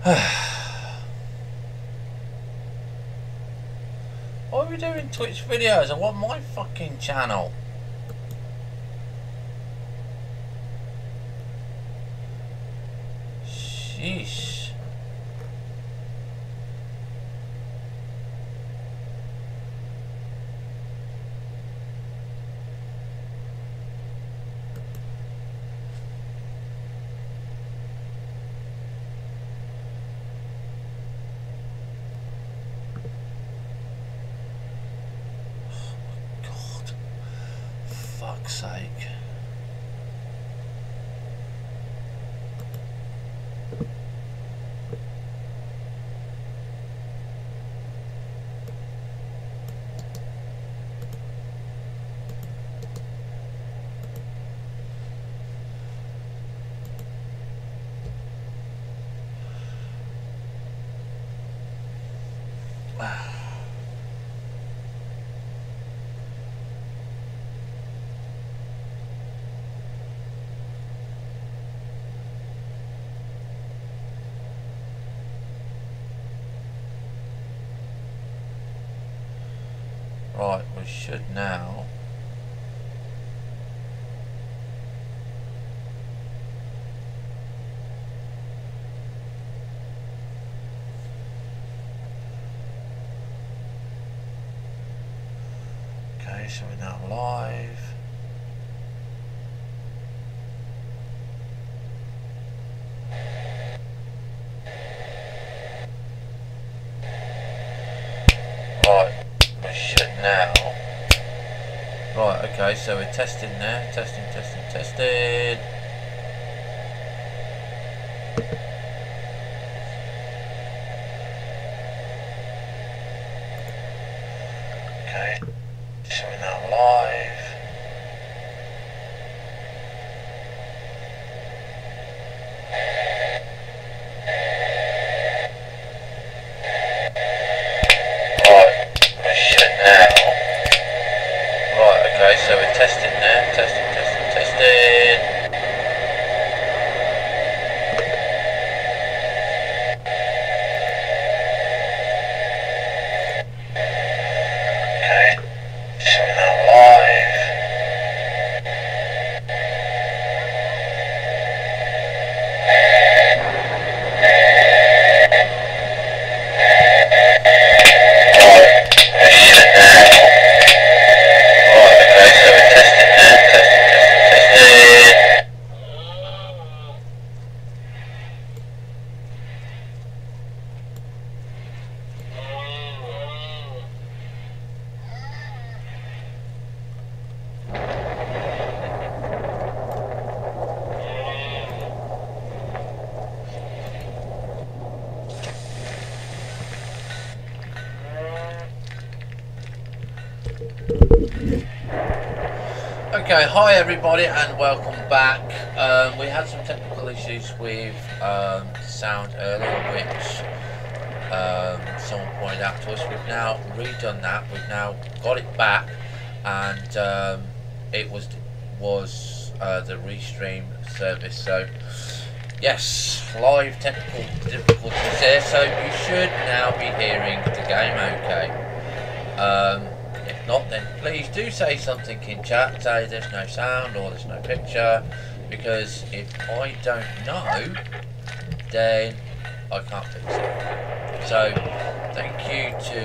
Why are we doing Twitch videos? I want my fucking channel. Sheesh. Fuck's sake. Right, we should now. Okay, so we're now live. Right, we should now. Right, okay, so we're testing there. Testing. Okay, so we're now live. Okay, so we're testing there, testing. Okay, so we're now live. Okay, hi everybody and welcome back. We had some technical issues with sound earlier, which someone pointed out to us. We've now redone that. We've now got it back, and it was the restream service. So yes, live technical difficulties there. So you should now be hearing the game okay. If not, then please do say something in chat. Say there's no sound or there's no picture, because if I don't know, then I can't fix it. So thank you to,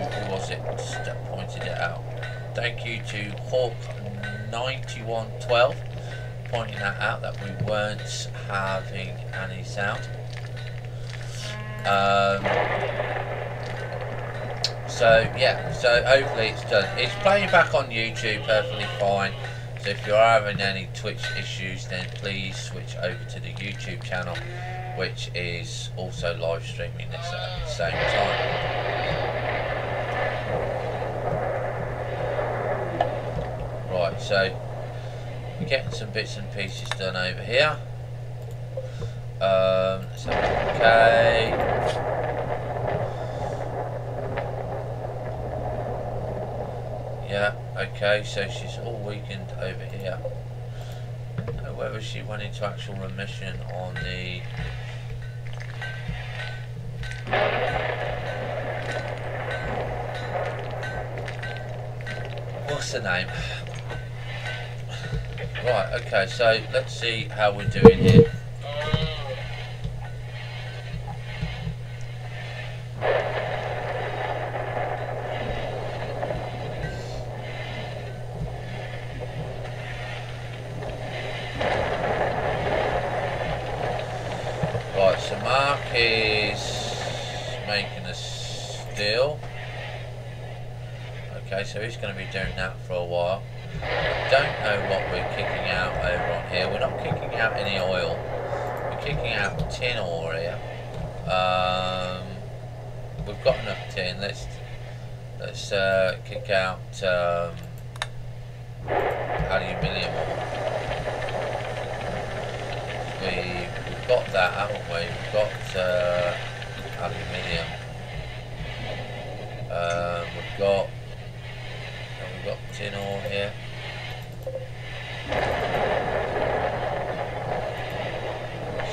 who was it that pointed it out? Thank you to Hawk9112 pointing that out, that we weren't having any sound. So yeah, so hopefully it's done. It's playing back on YouTube perfectly fine. So if you're having any Twitch issues, then please switch over to the YouTube channel, which is also live streaming this at the same time. Right, so we're getting some bits and pieces done over here. Let's have a look. Okay. Yeah, okay, so she's all weakened over here. Whether she went into actual remission on the What's the name? Right, okay, so let's see how we're doing here. Right, so Mark is making a steel. Okay, so he's going to be doing that for a while. I don't know what we're kicking out over on here. We're not kicking out any oil. We're kicking out tin ore here. We've got enough tin. Let's kick out aluminium ore. We've got that, haven't we? We've got aluminium. We've got tin ore here.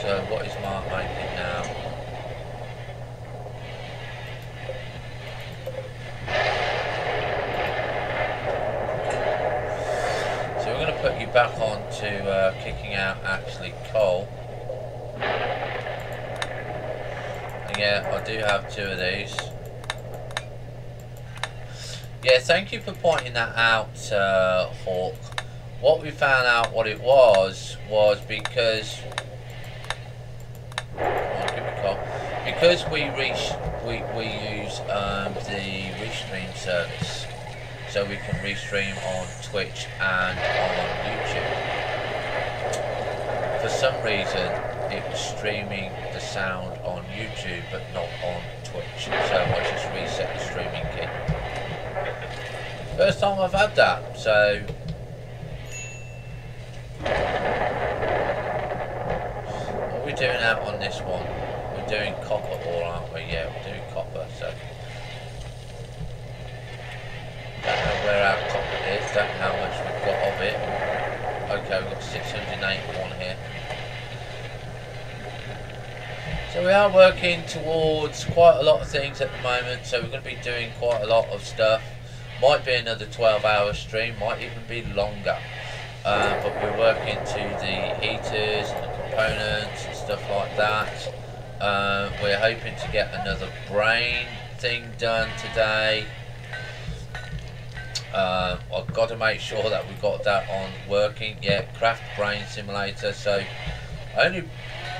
So what is Mark making now? So we're going to put you back on to kicking out actually coal. And yeah, I do have 2 of these. Yeah, thank you for pointing that out, Hawk. What we found out what it was because because we use the restream service, so we can restream on Twitch and on YouTube. For some reason, it was streaming the sound on YouTube but not on Twitch, so I just reset the streaming key. First time I've had that, so what are we doing out on this one? We're doing copper ore, aren't we? Yeah, we're doing copper, so don't know where our copper is, don't know how much we've got of it. Okay, we've got 681 here. So we are working towards quite a lot of things at the moment, so we're going to be doing quite a lot of stuff. Might be another 12-hour stream, might even be longer. But we're working to the heaters and the components and stuff like that. We're hoping to get another brain thing done today. I've got to make sure that we've got that on working. Yeah, craft brain simulator. So I only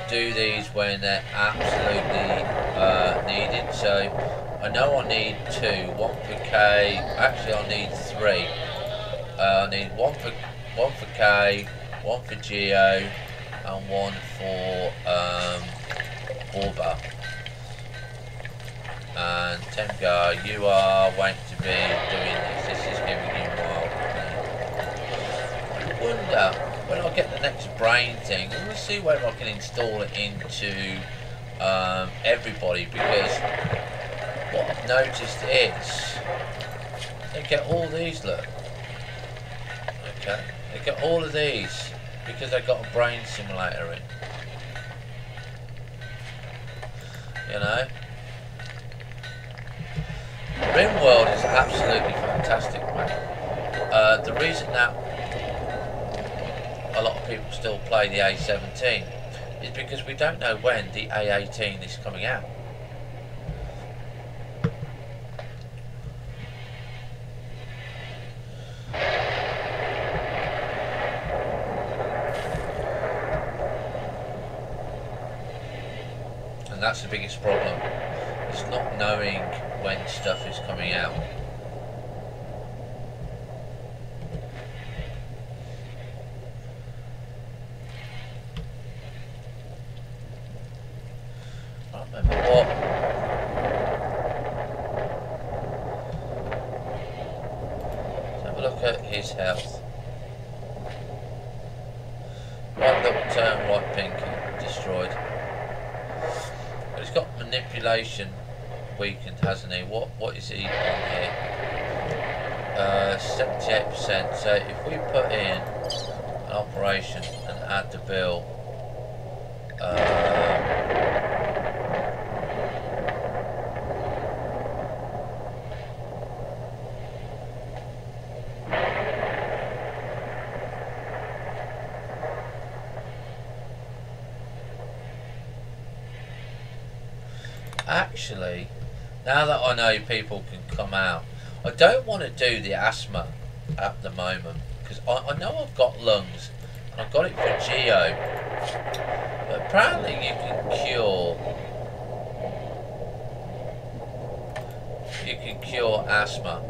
do these when they're absolutely needed. So I know I need 2, 1 for K. Actually, I need 3. I need 1 for K, 1 for Geo, and 1 for Orba. And Temgar, you are waiting to be doing this. This is giving you wild. I wonder when I get the next brain thing. I'm going to see whether I can install it into everybody, because what I've noticed is they get all these. Look, okay, they get all of these because they got a brain simulator in. You know, RimWorld is absolutely fantastic, mate. The reason that a lot of people still play the A17 is because we don't know when the A18 is coming out. And that's the biggest problem, is not knowing when stuff is coming out. I don't remember what. Let's have a look at his health. Right little turn, right pink, destroyed. But he's got manipulation weakened, hasn't he? What is he on here? 78%. So if we put in an operation and add the bill, Actually, now that I know people can come out, I don't want to do the asthma at the moment because I know I've got lungs and I've got it for Geo, but apparently you can cure asthma,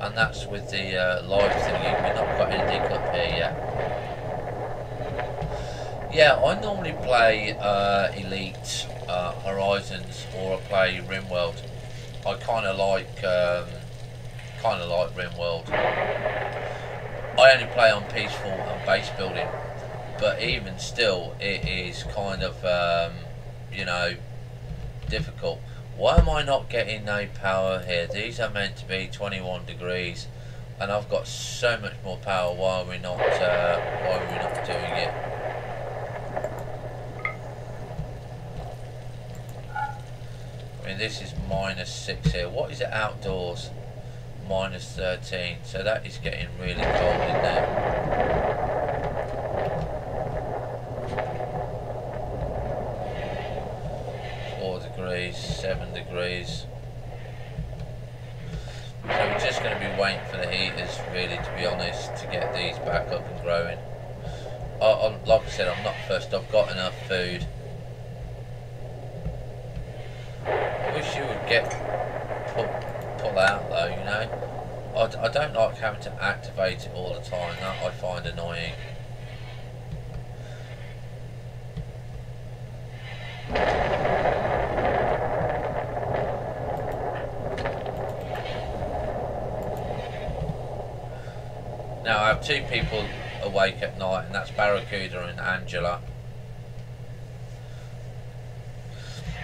and that's with the live thingy. We've not got anything up here yet. Yeah, I normally play Elite, Horizons, or I play RimWorld. I kind of like RimWorld. I only play on peaceful and base building, but even still, it is kind of you know, difficult. Why am I not getting no power here? These are meant to be 21 degrees, and I've got so much more power. Why are we not doing it? I mean, this is -6 here. What is it outdoors? -13. So that is getting really cold in there. 4 degrees, 7 degrees. So we're just going to be waiting for the heaters, really, to be honest, to get these back up and growing. Like I said, I'm not fussed. I've got enough food. I wish you would pull out though, you know. I don't like having to activate it all the time. That I find annoying. Now I have 2 people awake at night, and that's Barracuda and Angela.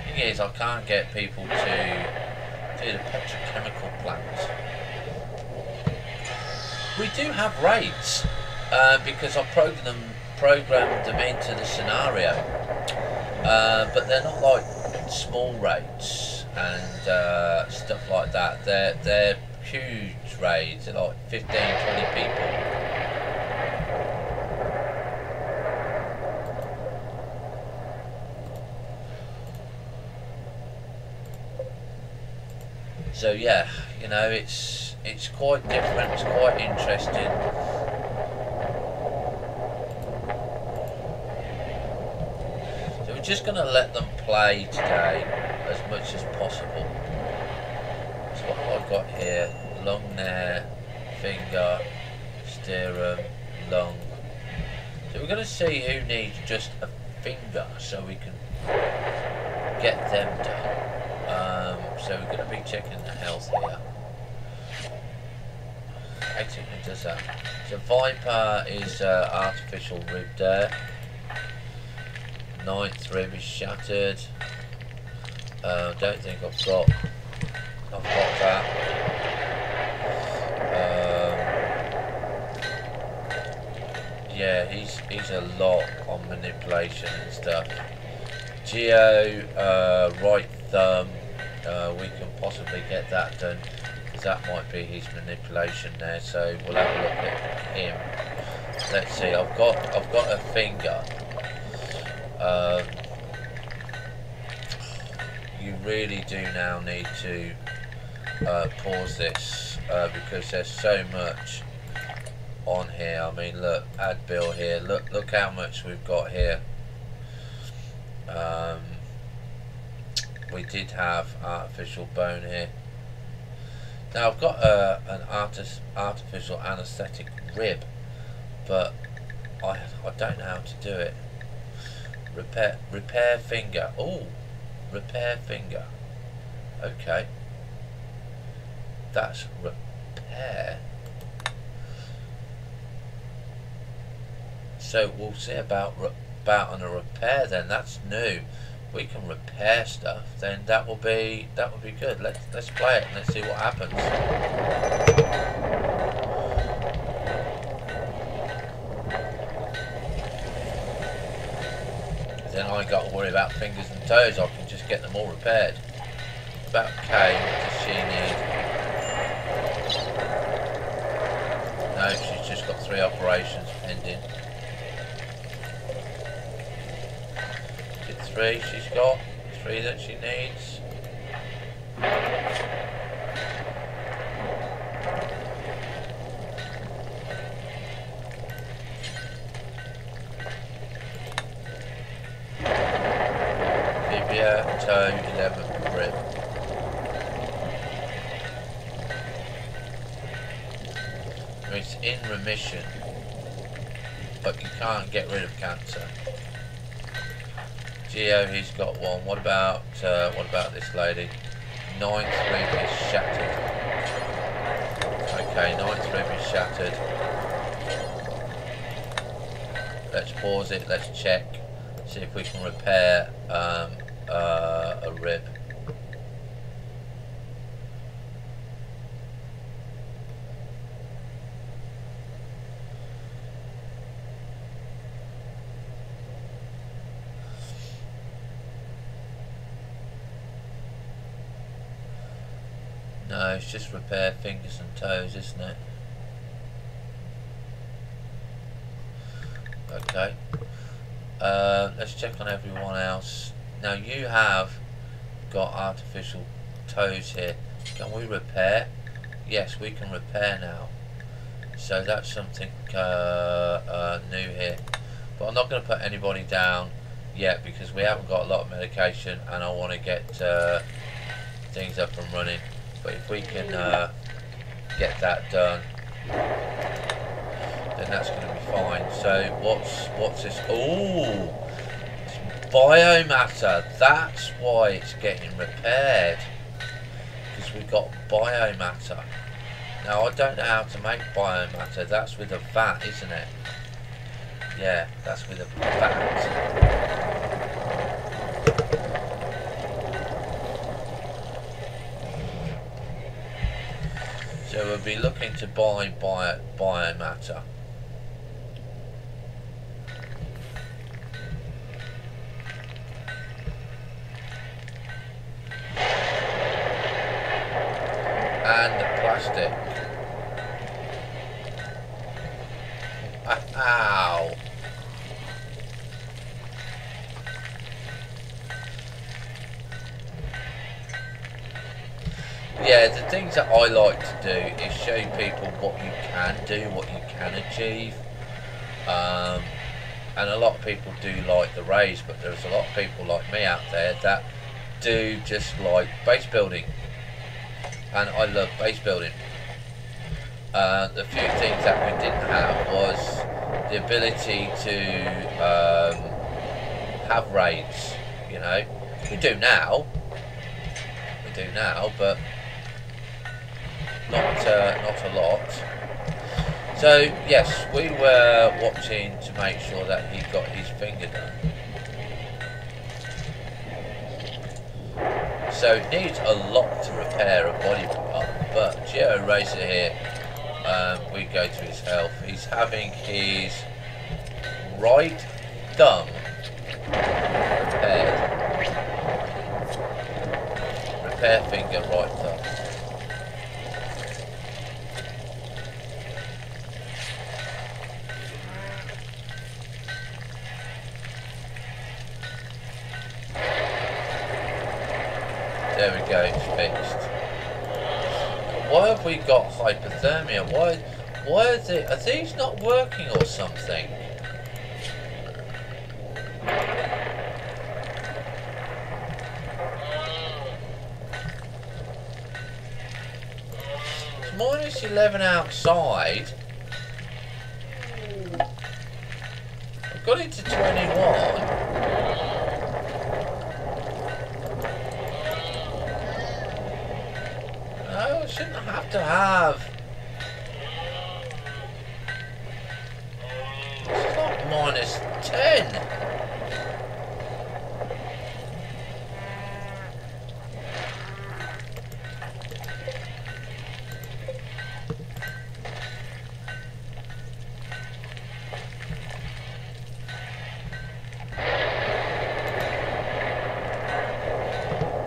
The thing is, I can't get people to do the petrochemical plant. We do have raids because I programmed them into the scenario, but they're not like small raids and stuff like that. They're huge raids, they're like 15, 20 people. So yeah, you know, it's quite different, it's quite interesting. So we're just going to let them play today as much as possible. So what have I got here? Lung there, finger, sterum, lung. So we're going to see who needs just a finger so we can get them done. So we're going to be checking the health here. 18 does that. So Viper is artificial rib there. 9th rib is shattered. Don't think I've got that. Yeah, he's a lot on manipulation and stuff. Geo, right thumb. We can possibly get that done, because that might be his manipulation there. So we'll have a look at him. Let's see. I've got a finger. You really do now need to pause this because there's so much on here. I mean, look, add bill here. Look how much we've got here. We did have artificial bone here. Now I've got an artificial anaesthetic rib, but I don't know how to do it. Repair finger. Oh, repair finger. Okay, that's repair. So we'll see about on a repair then. That's new. We can repair stuff, then that will be good. Let's play it and let's see what happens. Then I ain't got to worry about fingers and toes. I can just get them all repaired. About K, what does she need? No, she's just got 3 operations pending. 3 she's got, 3 that she needs. Fibia, toe, 11 rib. It's in remission, but you can't get rid of cancer. Geo, he's got one. What about this lady? 9th rib is shattered. Okay, 9th rib is shattered. Let's pause it. Let's check. See if we can repair a rib. No, it's just repair fingers and toes, isn't it? Okay. Let's check on everyone else. Now you have got artificial toes here. Can we repair? Yes, we can repair now. So that's something new here. But I'm not going to put anybody down yet because we haven't got a lot of medication and I want to get things up and running. But if we can get that done, then that's going to be fine. So what's this? Oh, it's biomatter. That's why it's getting repaired, because we've got biomatter. Now I don't know how to make biomatter. That's with a vat, isn't it? Yeah, that's with a vat. So we'll be looking to buy biomatter. And plastic. Ow. Yeah, the things that I like to do is show people what you can do, what you can achieve. And a lot of people do like the raise, but there's a lot of people like me out there that do just like base building. And I love base building. The few things that we didn't have was the ability to have raids, you know. We do now, but not a lot. So yes, we were watching to make sure that he got his finger done. So it needs a lot to repair a body part, but Geo Racer here, we go to his health. He's having his right thumb repaired. Repair finger, right thumb. There we go, it's fixed. Why have we got hypothermia? Why are these not working or something? It's -11 outside. I've got it to 21. No, I shouldn't have to have. It's not -10.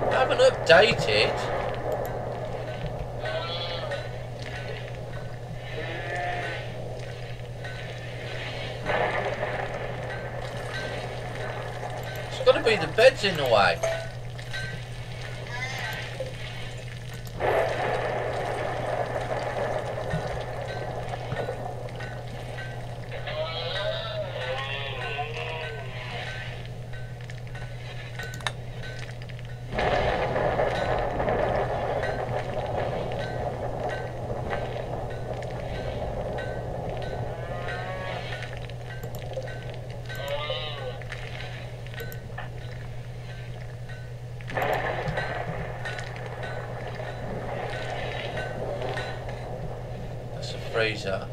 I haven't updated. It's got to be the bed's in the way. freezer.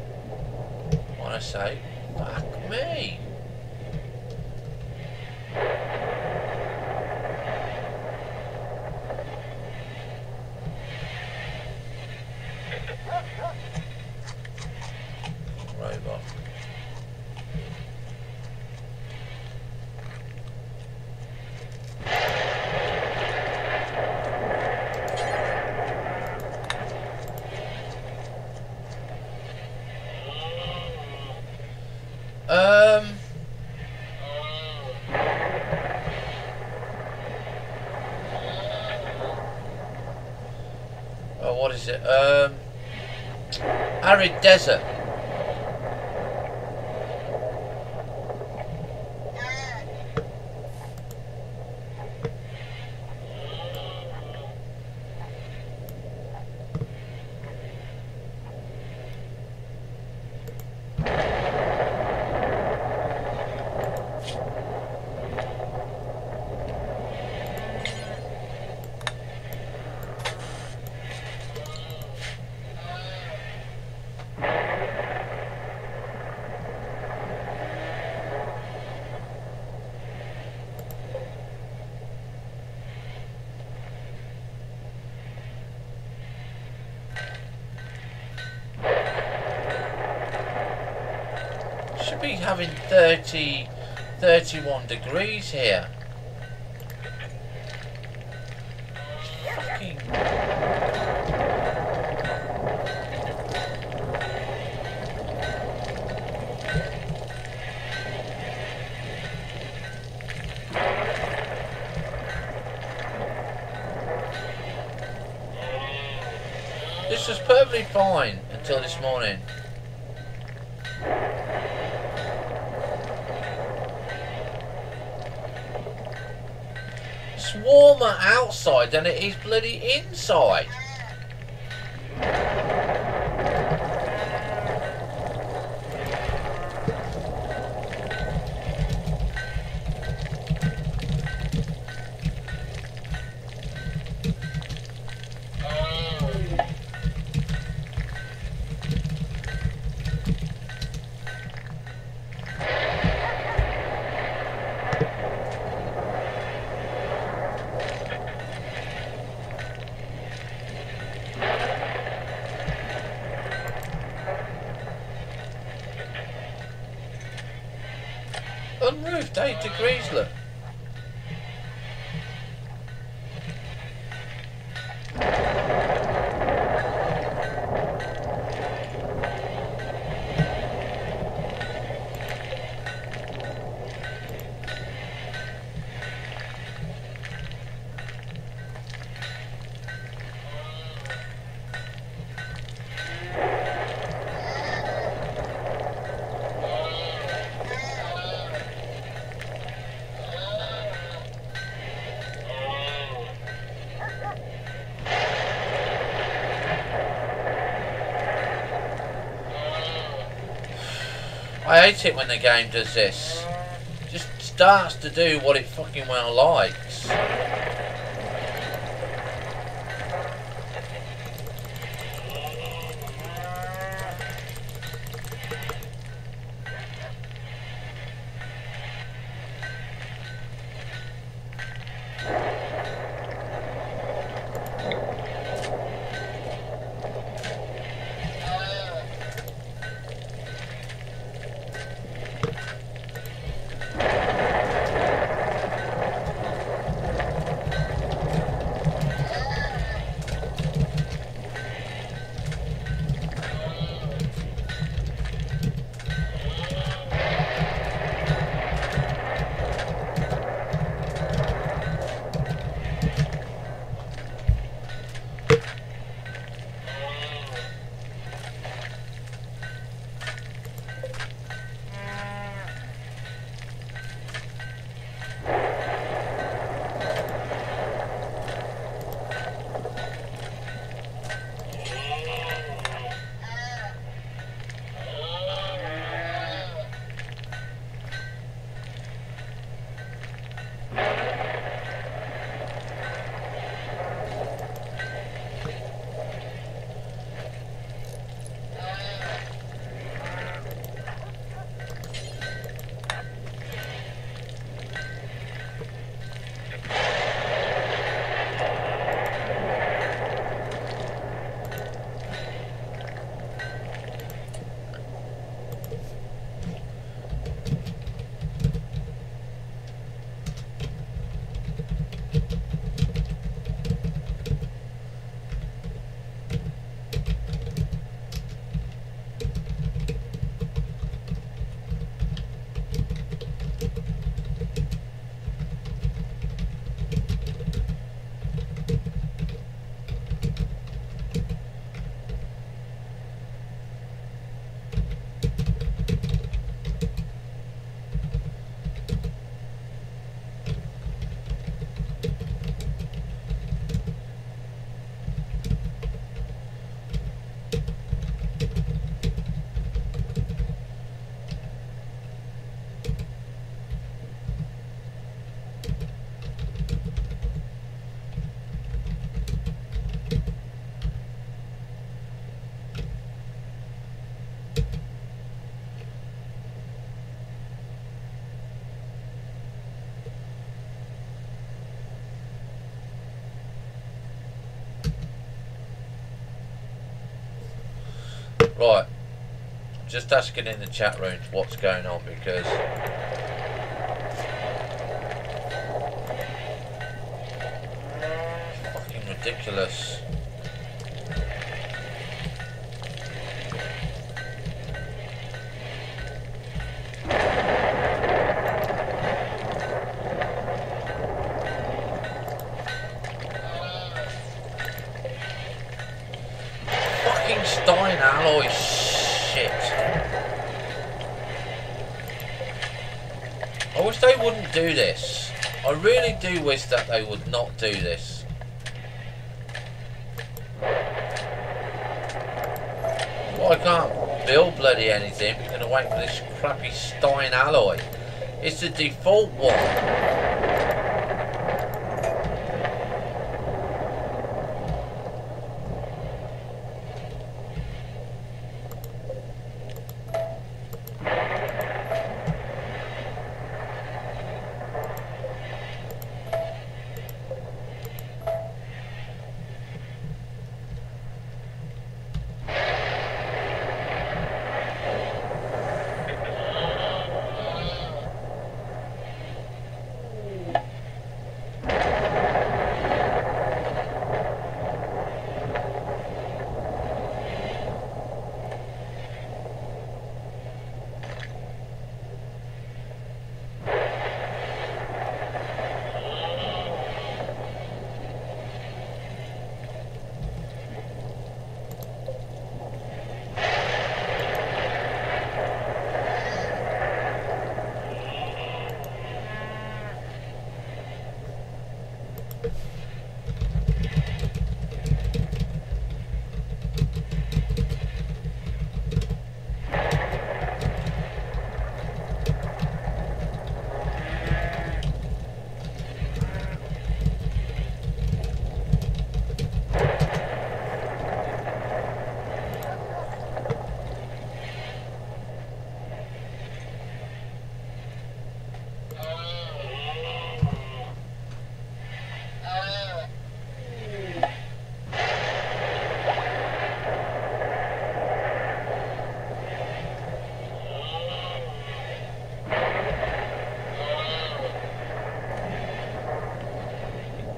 I want to say, fuck me. Robot. Oh, what is it? Arid desert. Should be having 31 degrees here. Fucking... This was perfectly fine until this morning. It's warmer outside than it is bloody inside. Unroofed, 8 degrees, look. I hate it when the game does this. Just starts to do what it fucking well likes. Right, just asking in the chat rooms what's going on, because it's fucking ridiculous. Stein alloy shit. I wish they wouldn't do this. I really do wish that they would not do this. Well, I can't build bloody anything. We're gonna wait for this crappy Stein alloy. It's the default one.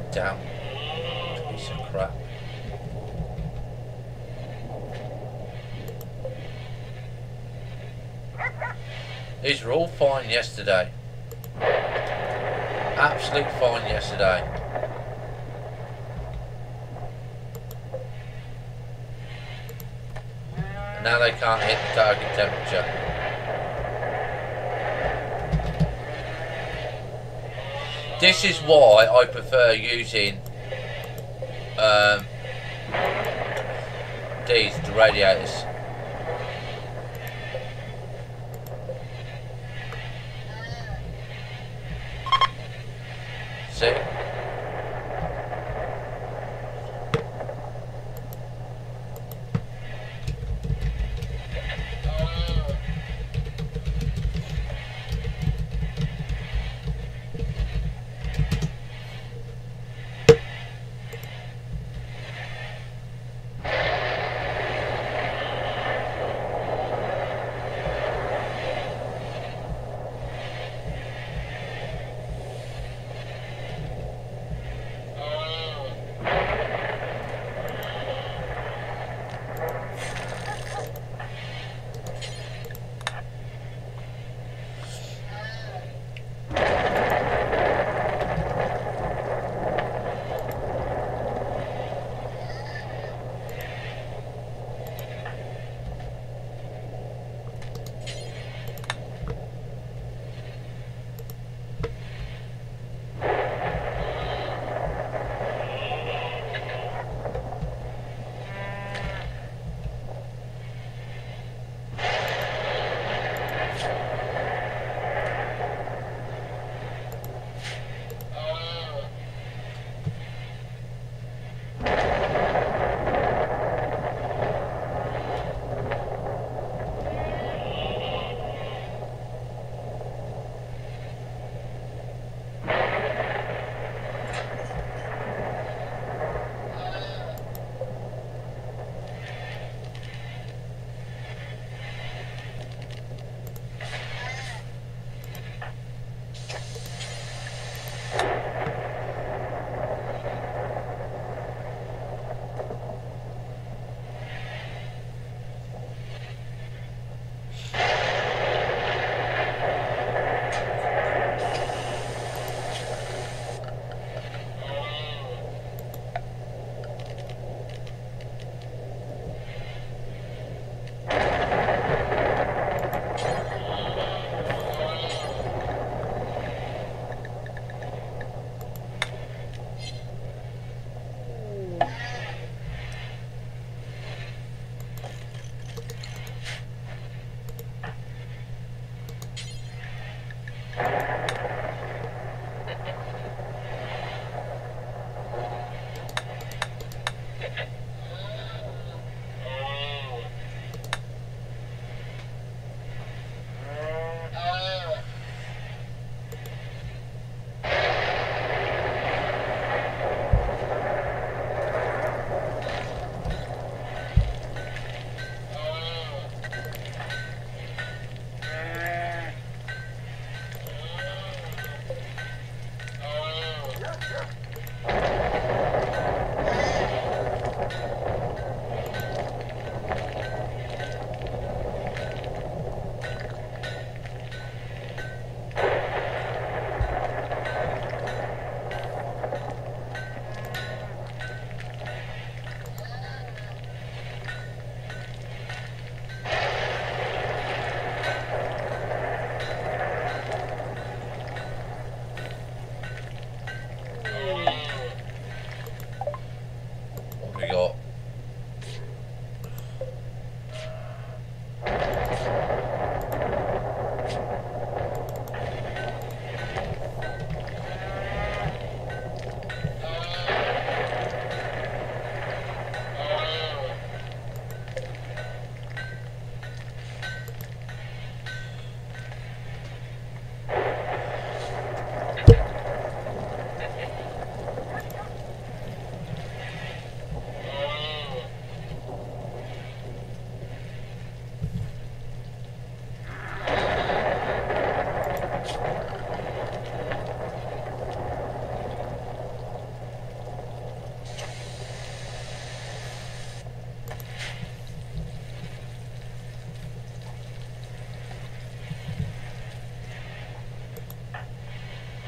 Damn piece of crap. These were all fine yesterday. Absolute fine yesterday. And now they can't hit the target temperature. This is why I prefer using the radiators. See?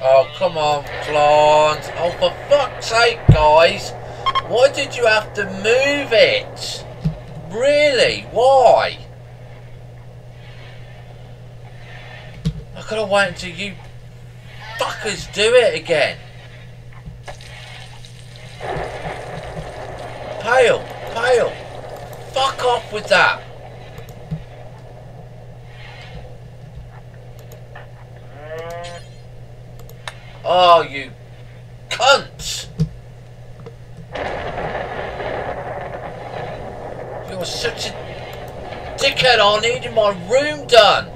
Oh, come on, plant. Oh, for fuck's sake, guys. Why did you have to move it? Really? Why? I could have waited until you fuckers do it again. Pale, pale. Fuck off with that. Oh, you cunts. You're such a dickhead. I needed my room done.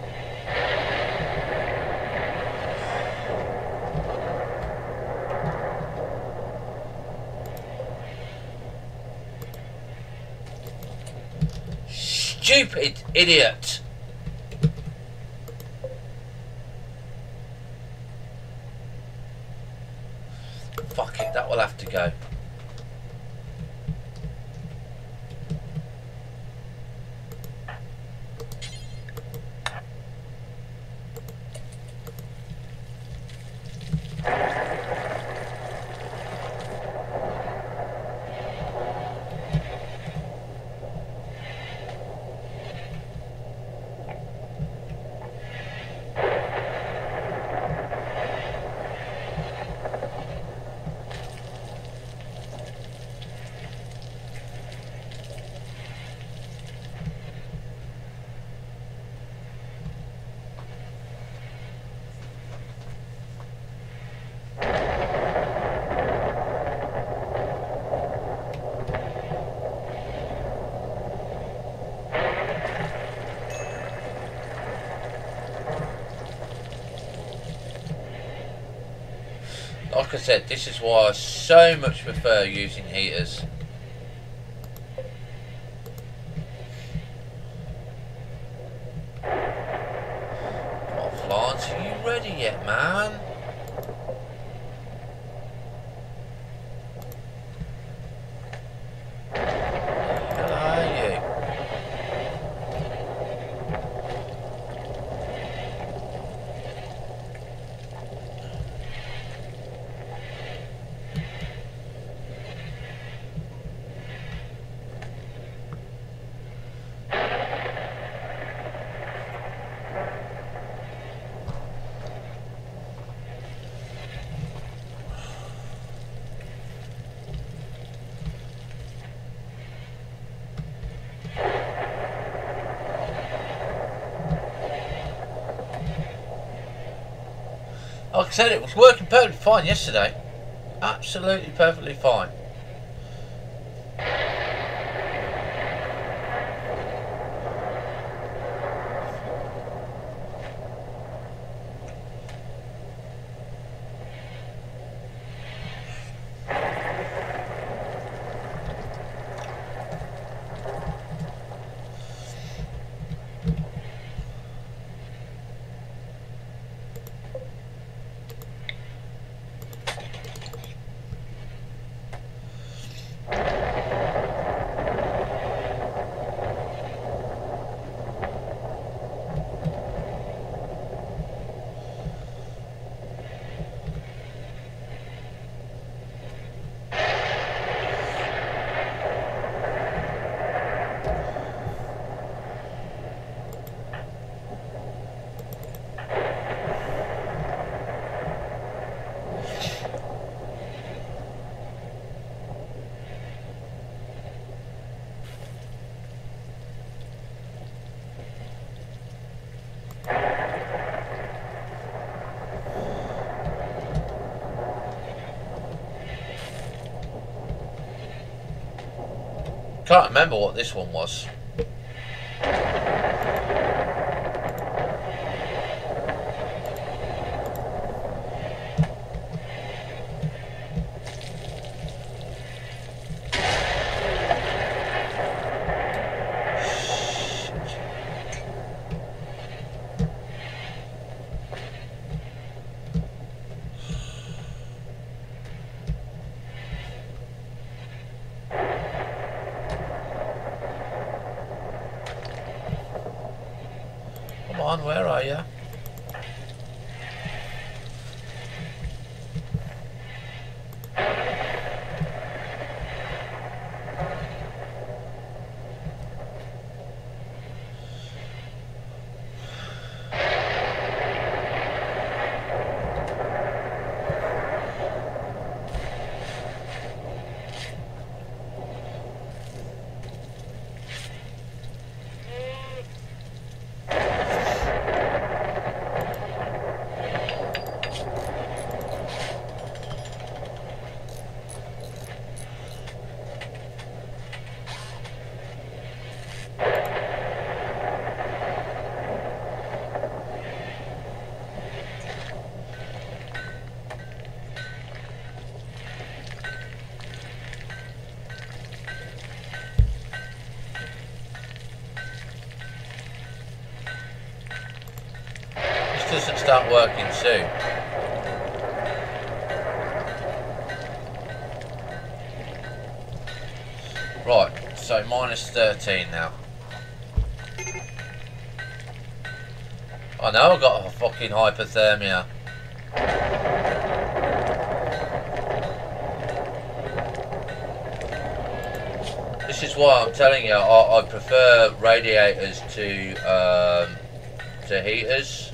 Stupid idiot. Fuck it, that will have to go. Like I said, this is why I so much prefer using heaters. Oh, Florence, are you ready yet, man? Where are you? Like I said, it was working perfectly fine yesterday. Absolutely perfectly fine. Can't remember what this one was. Come on, where are you? doesn't start working soon. Right, so minus 13 now. I know I got a fucking hypothermia. This is why I'm telling you, I prefer radiators to heaters.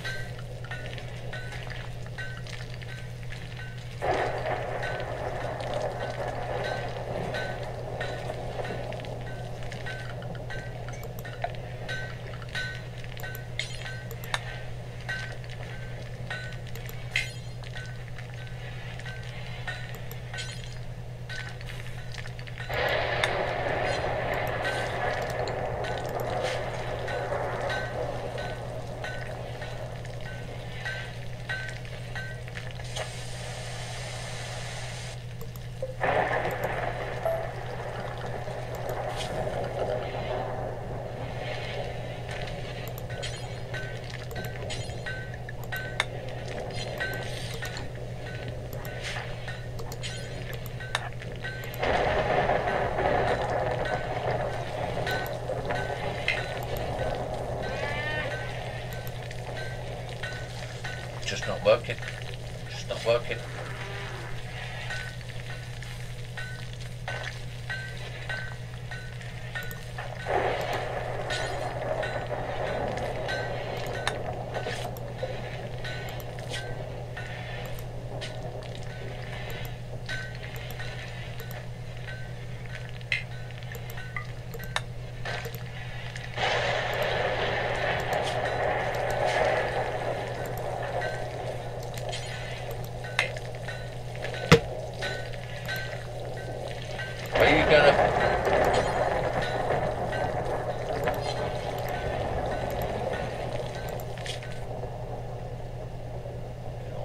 Just not working. Just not working. Are you gonna...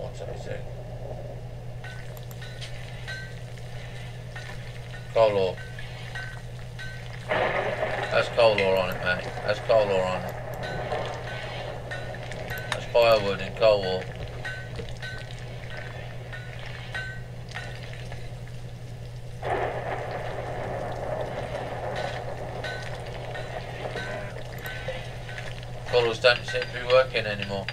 what's everything? Coal ore. That's coal ore on it, mate. That's coal ore on it. That's firewood and coal ore. Colours don't seem to be working anymore.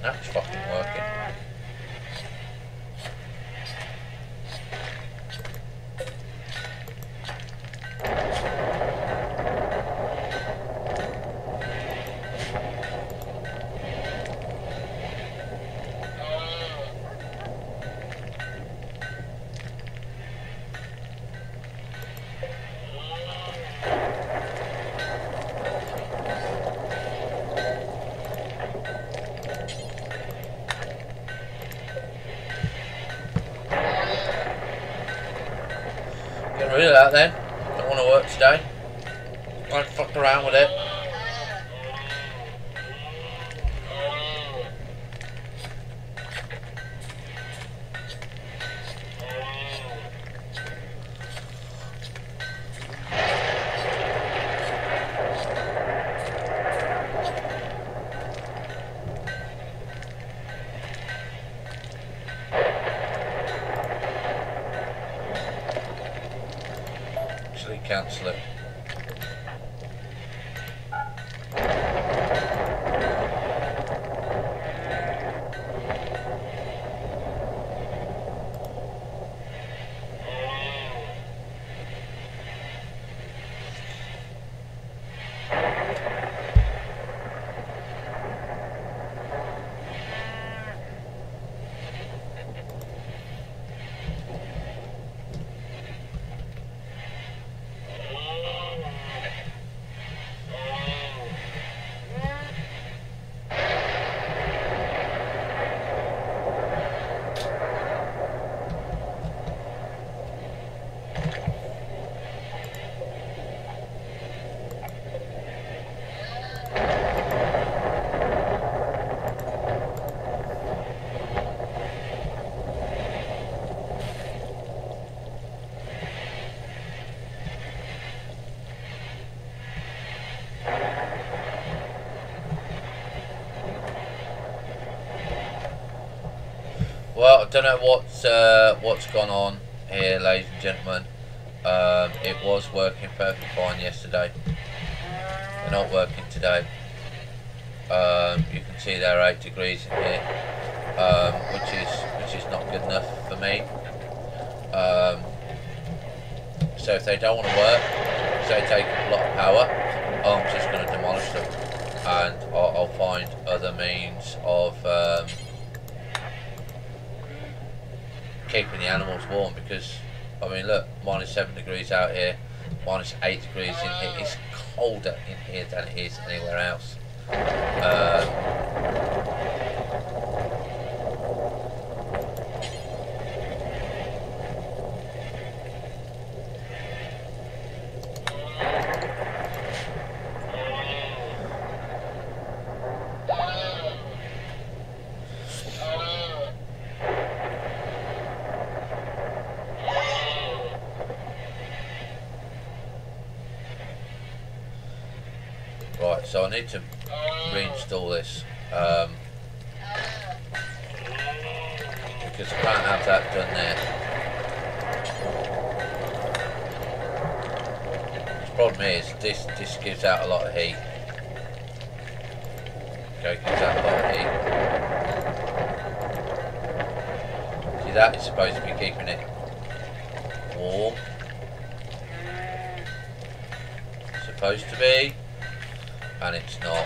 That's fucking working. Get rid of that then. Don't want to work today. Won't fuck around with it. Cancel it. Well, I don't know what's gone on here, ladies and gentlemen. It was working perfectly fine yesterday. They're not working today. You can see there are 8 degrees in here, which is not good enough for me. So if they don't want to work, if they take a lot of power, I'm just going to demolish them, and I'll find other means of keeping the animals warm. Because I mean, look, -7 degrees out here, -8 degrees in here. It's colder in here than it is anywhere else. Right, so I need to reinstall this because I can't have that done there. The problem is this gives out a lot of heat. Okay, gives out a lot of heat. See, that is supposed to be keeping it warm. Supposed to be. And it's not.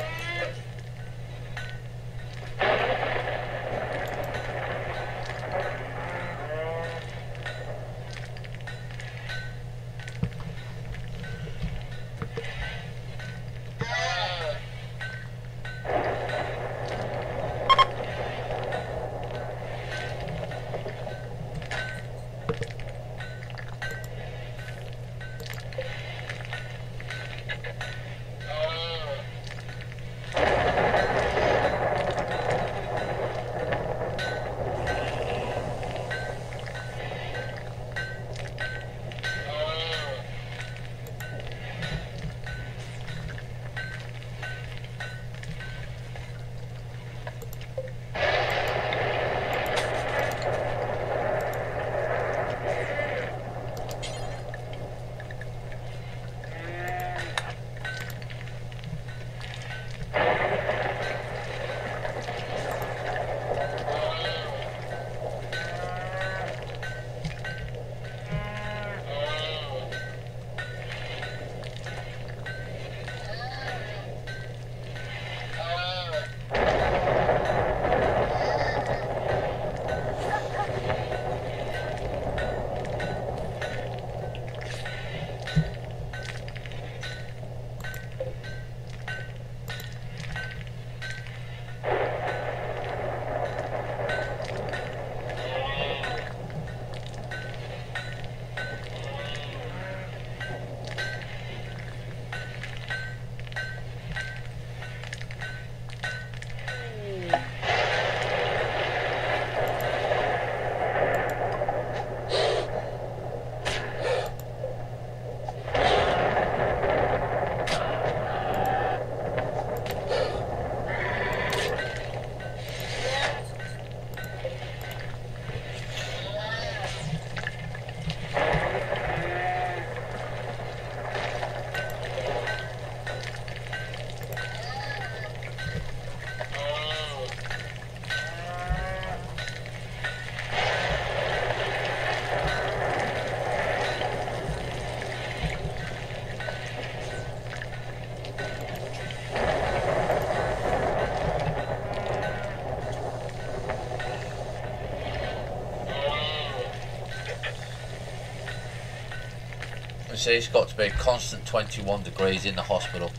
See, it's got to be a constant 21 degrees in the hospital.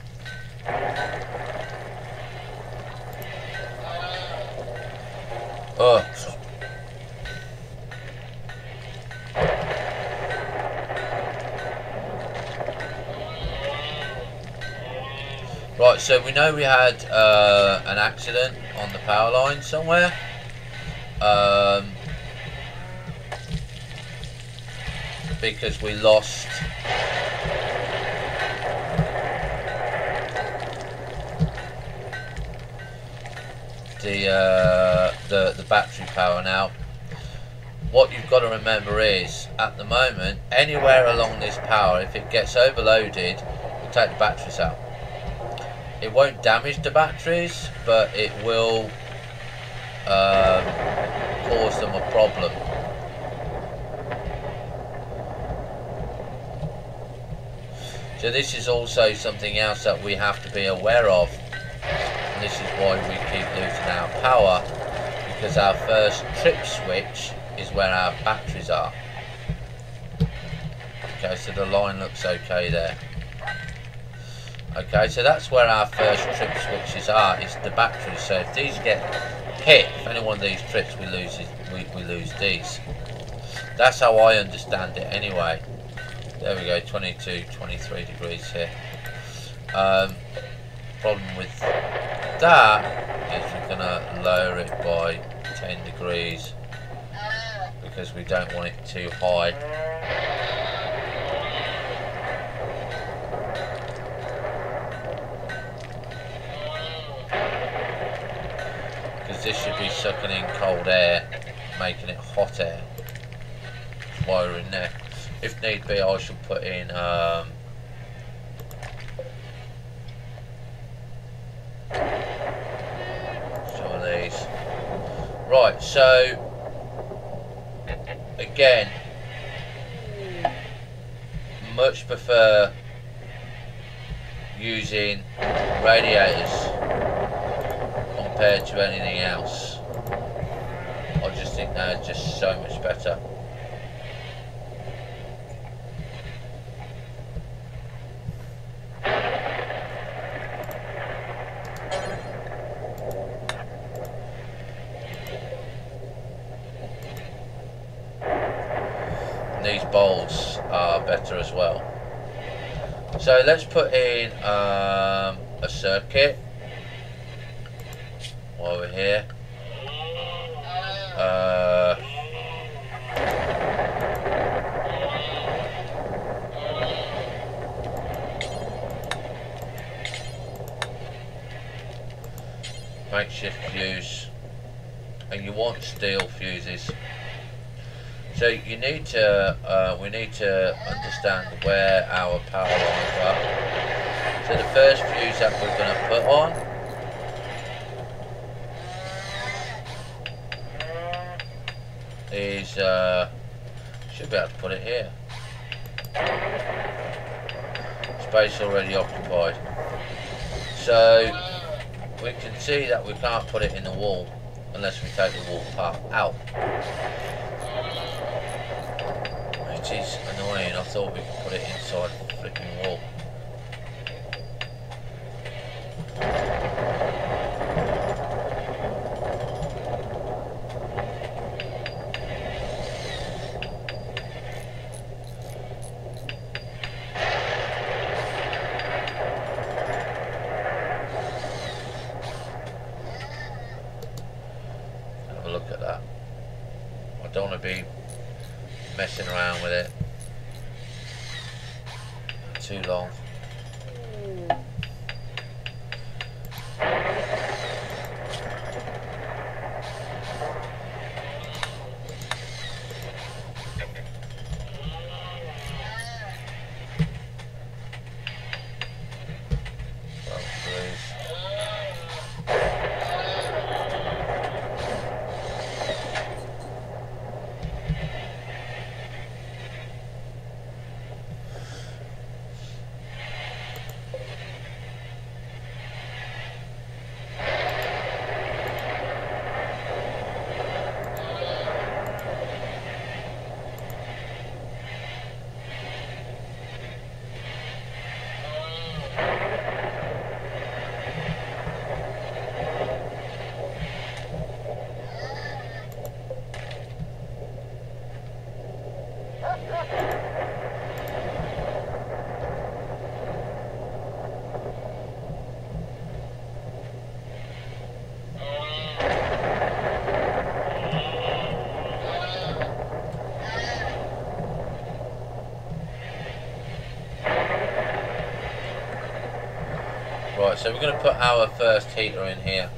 Right, so we know we had an accident on the power line somewhere. Because we lost the battery power. Now, what you've got to remember is, at the moment, anywhere along this power, if it gets overloaded, we'll take the batteries out. It won't damage the batteries, but it will cause them a problem. So this is also something else that we have to be aware of. And this is why we keep losing our power, because our first trip switch is where our batteries are. Okay, so the line looks okay there. Okay, so that's where our first trip switches are, is the batteries. So if these get hit, if any one of these trips we lose these. That's how I understand it anyway. There we go, 22, 23 degrees here. Problem with that is we're going to lower it by 10 degrees because we don't want it too high. Because this should be sucking in cold air, making it hot air. That's why we're in there. If need be, I should put in some of these. Right, so again, much prefer using radiators compared to anything else. I just think they're just so much better. These bowls are better as well. So let's put in a circuit while we're here. Makeshift fuse, and you want steel fuses. So you need to, we need to understand where our power lines are. So the first fuse that we're going to put on is, should be able to put it here. Space already occupied. So we can see that we can't put it in the wall unless we take the wall part out. Which is annoying. I thought we could put it inside the flipping wall. Have a look at that. I don't want to be messing around with it too long. Right, so we're going to put our first heater in here.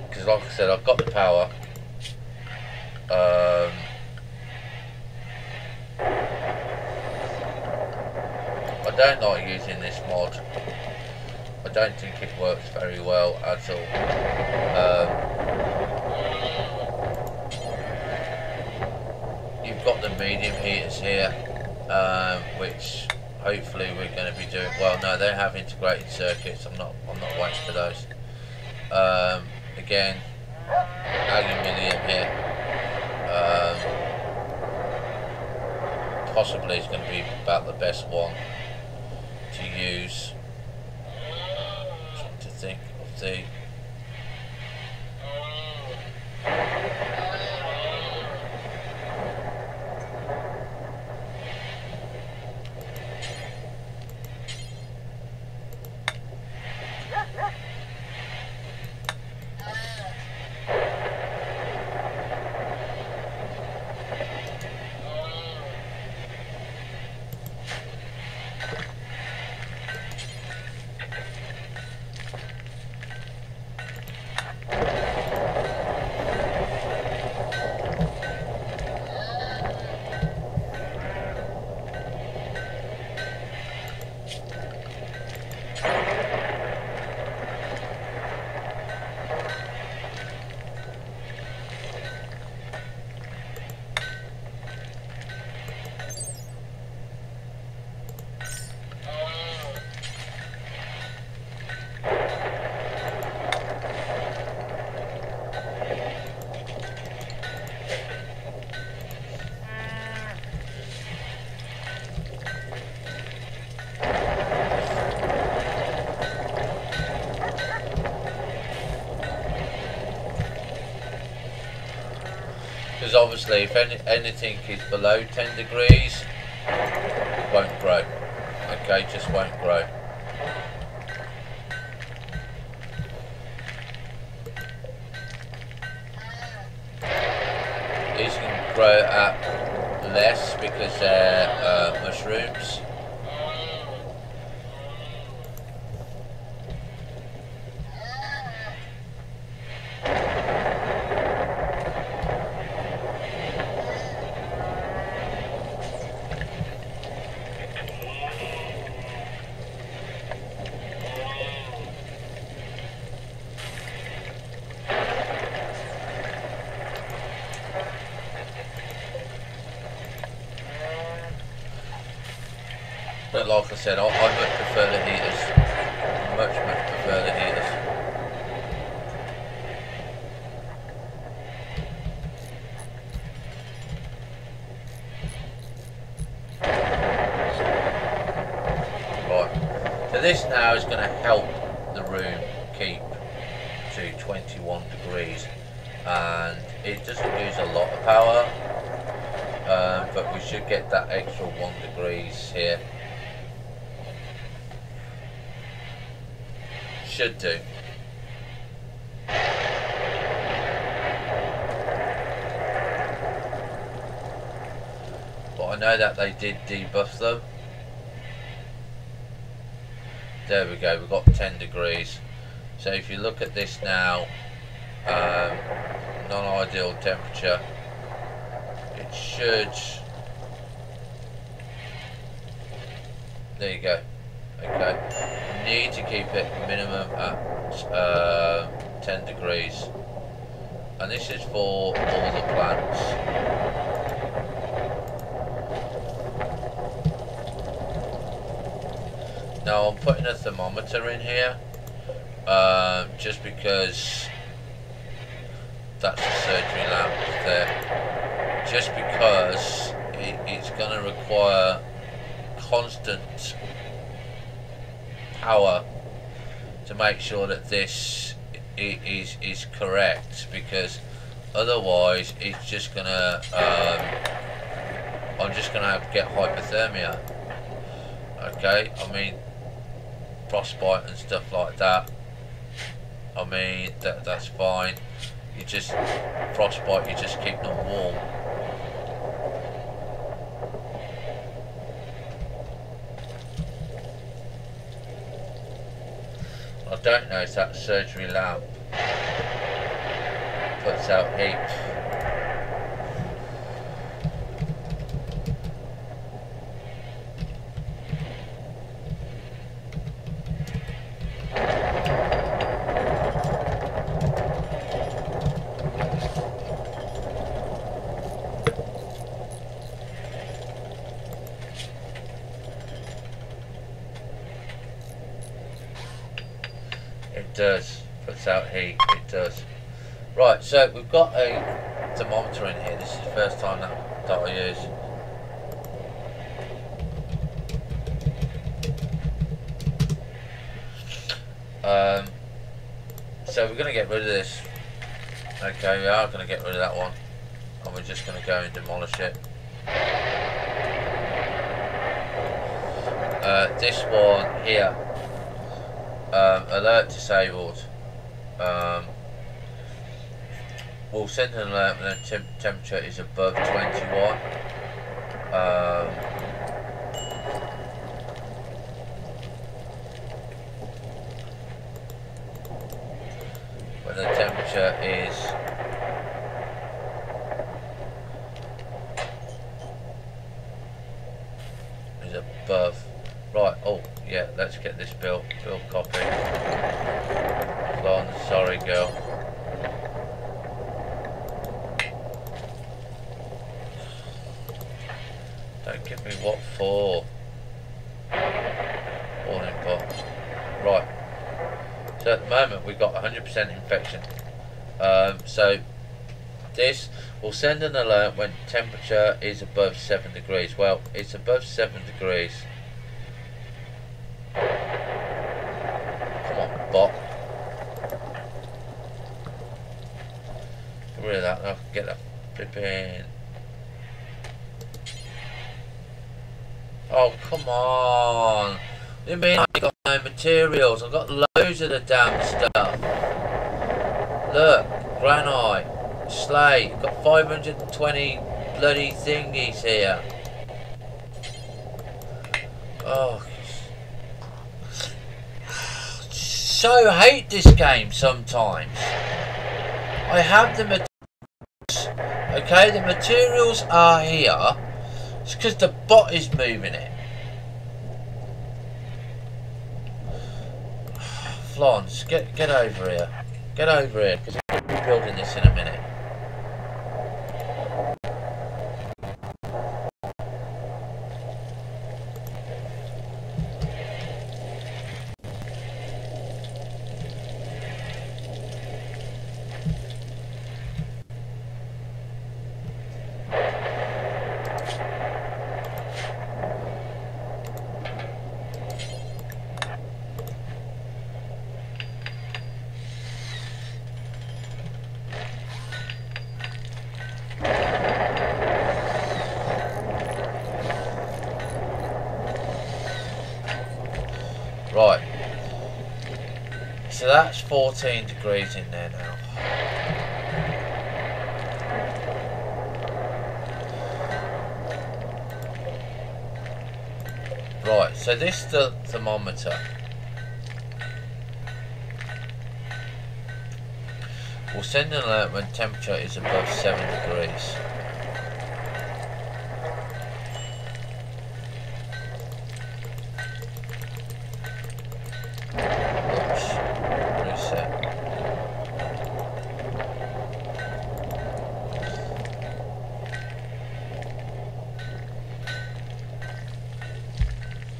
Because like I said, I've got the power. I don't like using this mod. I don't think it works very well at all. You've got the medium heaters here, which hopefully we're going to be doing. Well, no, they have integrated circuits. I'm not waiting for those. Again, aluminium here. Possibly is going to be about the best one to use. Trying to think of the. Because obviously if anything is below 10 degrees, it won't grow. Okay, just won't grow. These can grow at less because they're mushrooms. But like I said, I much prefer the heaters. Much prefer the heaters. Right. So this now is going to help the room keep to 21 degrees. And it doesn't use a lot of power. But we should get that extra 1 degrees here. Should do. But I know that they did debuff them. There we go, we've got 10 degrees. So if you look at this now, non-ideal temperature, it should, there you go. Okay, need to keep it minimum at 10 degrees, and this is for all the plants. Now I'm putting a thermometer in here, just because that's a surgery lamp there, just because it's going to require constant power to make sure that this is correct, because otherwise it's just gonna I'm just gonna have to get hypothermia. Okay, I mean frostbite and stuff like that, I mean that's fine. You just frostbite, you just keep them warm. I don't know if that surgery lamp puts out heat. It does. Puts out heat. It does. Right, so we've got a thermometer in here. This is the first time that I use. So we're going to get rid of this. Okay, we are going to get rid of that one. And we're just going to go and demolish it. This one here. Alert disabled. We'll send an alert when the temperature is above 21. When the temperature is above. Right, oh yeah, let's get this built copy. Hold on, sorry girl. Don't give me what for. All input. Right. So at the moment we've got 100% infection. So this will send an alert when temperature is above 7 degrees. Well, it's above 7 degrees. Come on, bot. Get rid of that. I can get that flipping. Oh, come on. You mean I got no materials? I've got loads of the damn stuff. Look, granite, slate, got 520 bloody thingies here. Oh, so hate this game sometimes. I have the materials. Okay, the materials are here. It's because the bot is moving it. Florence, get over here. Get over here, because we'll be building this in a minute. Right, so that's 14 degrees in there now. Right, so this is the thermometer. We'll send an alert when temperature is above 7 degrees.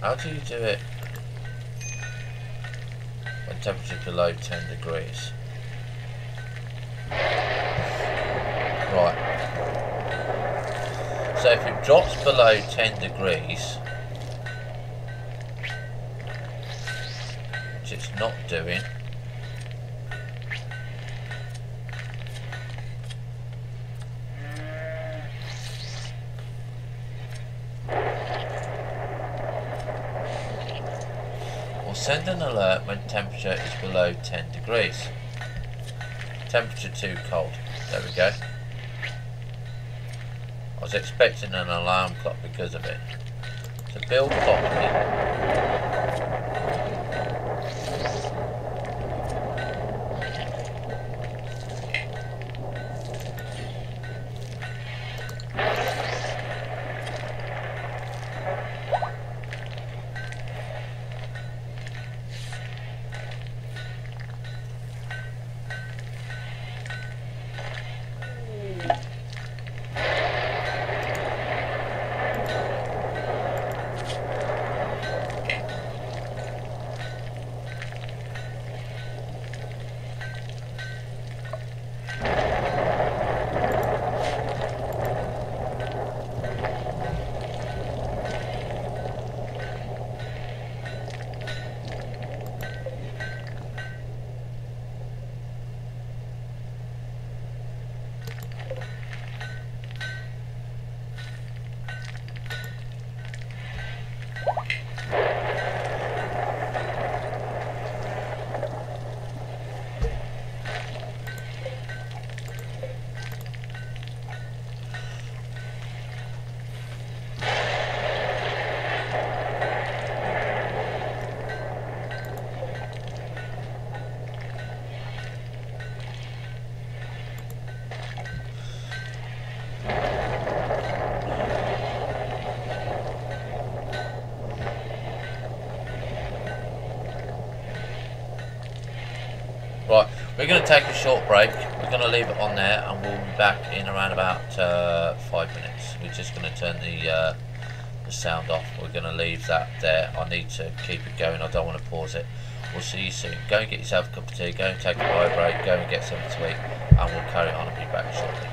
How do you do it when temperature is below 10 degrees? Right. So if it drops below 10 degrees, which it's not doing, send an alert when temperature is below 10 degrees. Temperature too cold. There we go. I was expecting an alarm clock because of it. To build properly. Right, we're going to take a short break. We're going to leave it on there, and we'll be back in around about 5 minutes. We're just going to turn the sound off. We're going to leave that there. I need to keep it going. I don't want to pause it. We'll see you soon. Go and get yourself a cup of tea. Go and take a bio break. Go and get something to eat, and we'll carry on and be back shortly.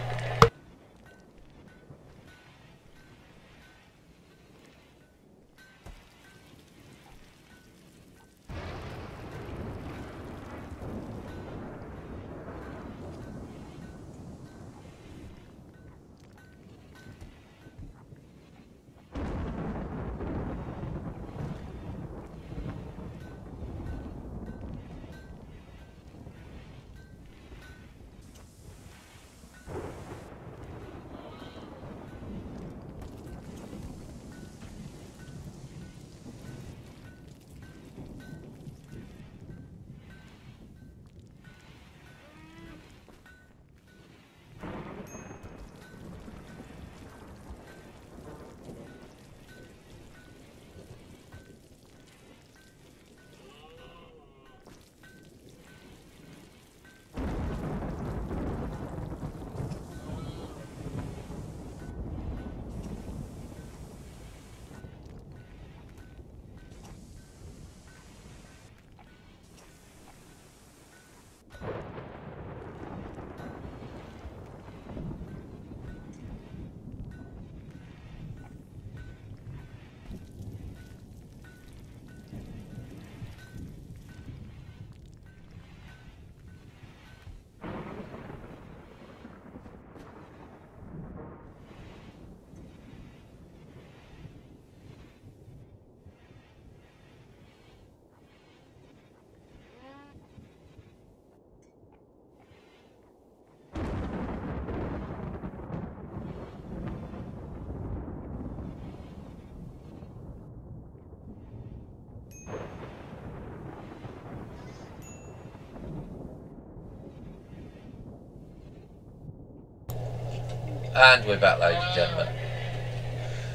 And we're back, ladies and gentlemen.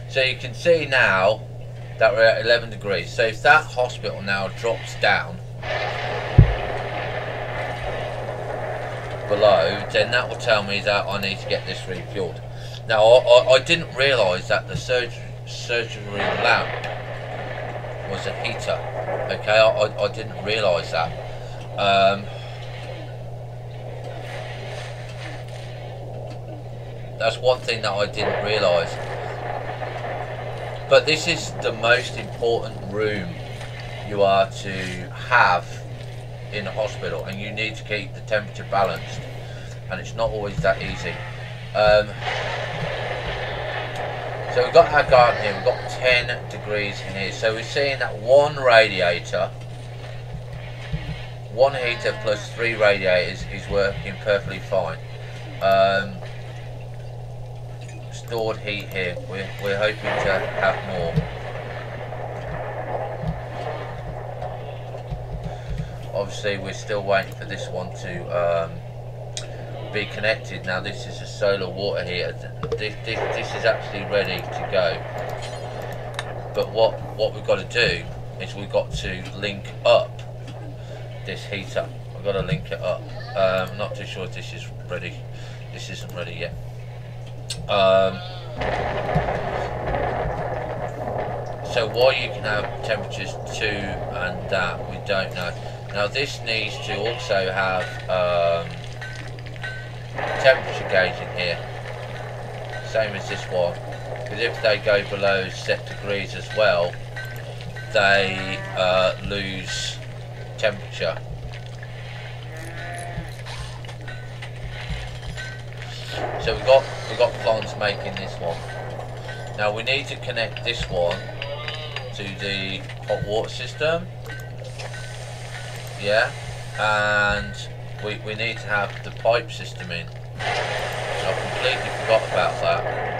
So you can see now that we're at 11 degrees. So if that hospital now drops down below, then that will tell me that I need to get this refueled. Now I didn't realise that the surgery lamp was a heater. Okay, I didn't realise that. That's one thing that I didn't realise. But this is the most important room you are to have in a hospital, and you need to keep the temperature balanced, and it's not always that easy. So we've got our garden here, we've got 10 degrees in here. So we're seeing that one radiator, one heater plus 3 radiators is working perfectly fine. Stored heat here, we're hoping to have more. Obviously we're still waiting for this one to be connected. Now this is a solar water heater. This is actually ready to go, but what we've got to do is we've got to link up this heater. I've got to link it up. I'm not too sure if this is ready. This isn't ready yet. So why you can have temperatures 2 and that, we don't know. Now this needs to also have temperature gauge in here, same as this one, because if they go below set degrees as well, they lose temperature. So we've got plans making this one. Now we need to connect this one to the hot water system. Yeah, and we need to have the pipe system in. I completely forgot about that.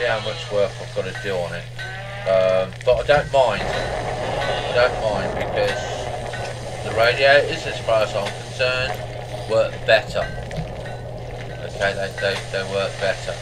see how much work I've got to do on it. But I don't mind. I don't mind because the radiators, as far as I'm concerned, work better. Okay, they work better.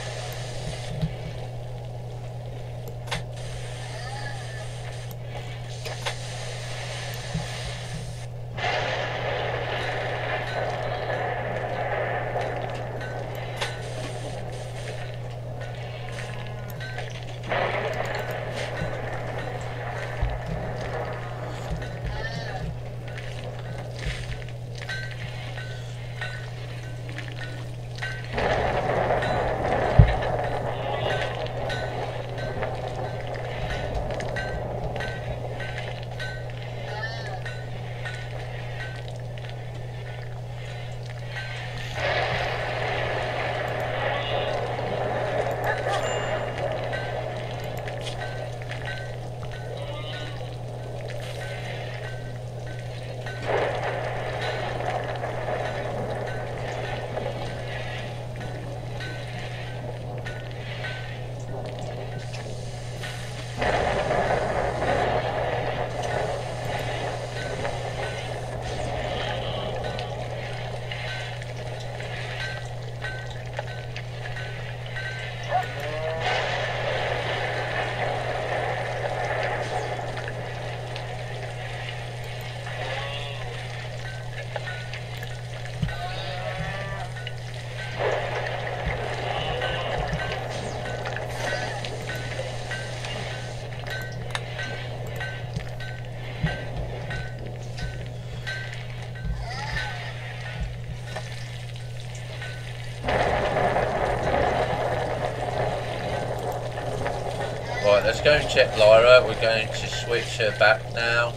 Right, let's go and check Lyra. We're going to switch her back now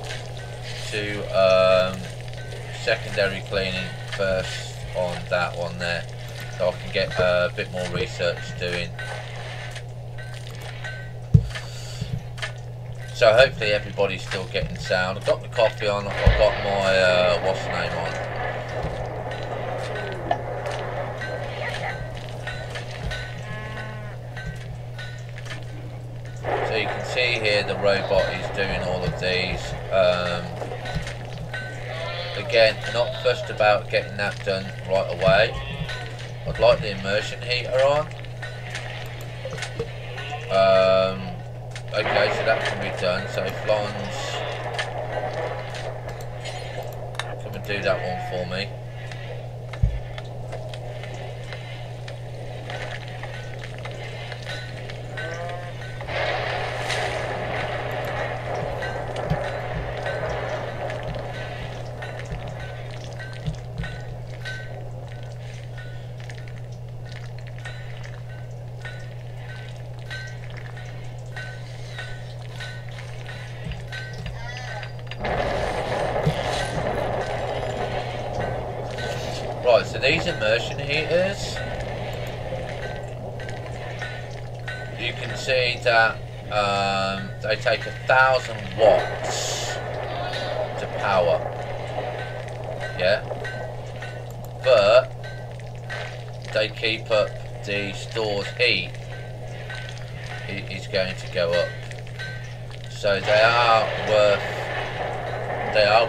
to secondary cleaning first on that one there, so I can get a bit more research doing. So hopefully everybody's still getting sound. I've got my coffee on, I've got my what's the name on. So you can see here the robot is doing all of these. Again, not fussed about getting that done right away. I'd like the immersion heater on. Okay, so that can be done. So Flons, come and do that one for me. Right, so these immersion heaters, you can see that they take 1,000 watts to power, yeah, but they keep up the stored heat is going to go up, so they are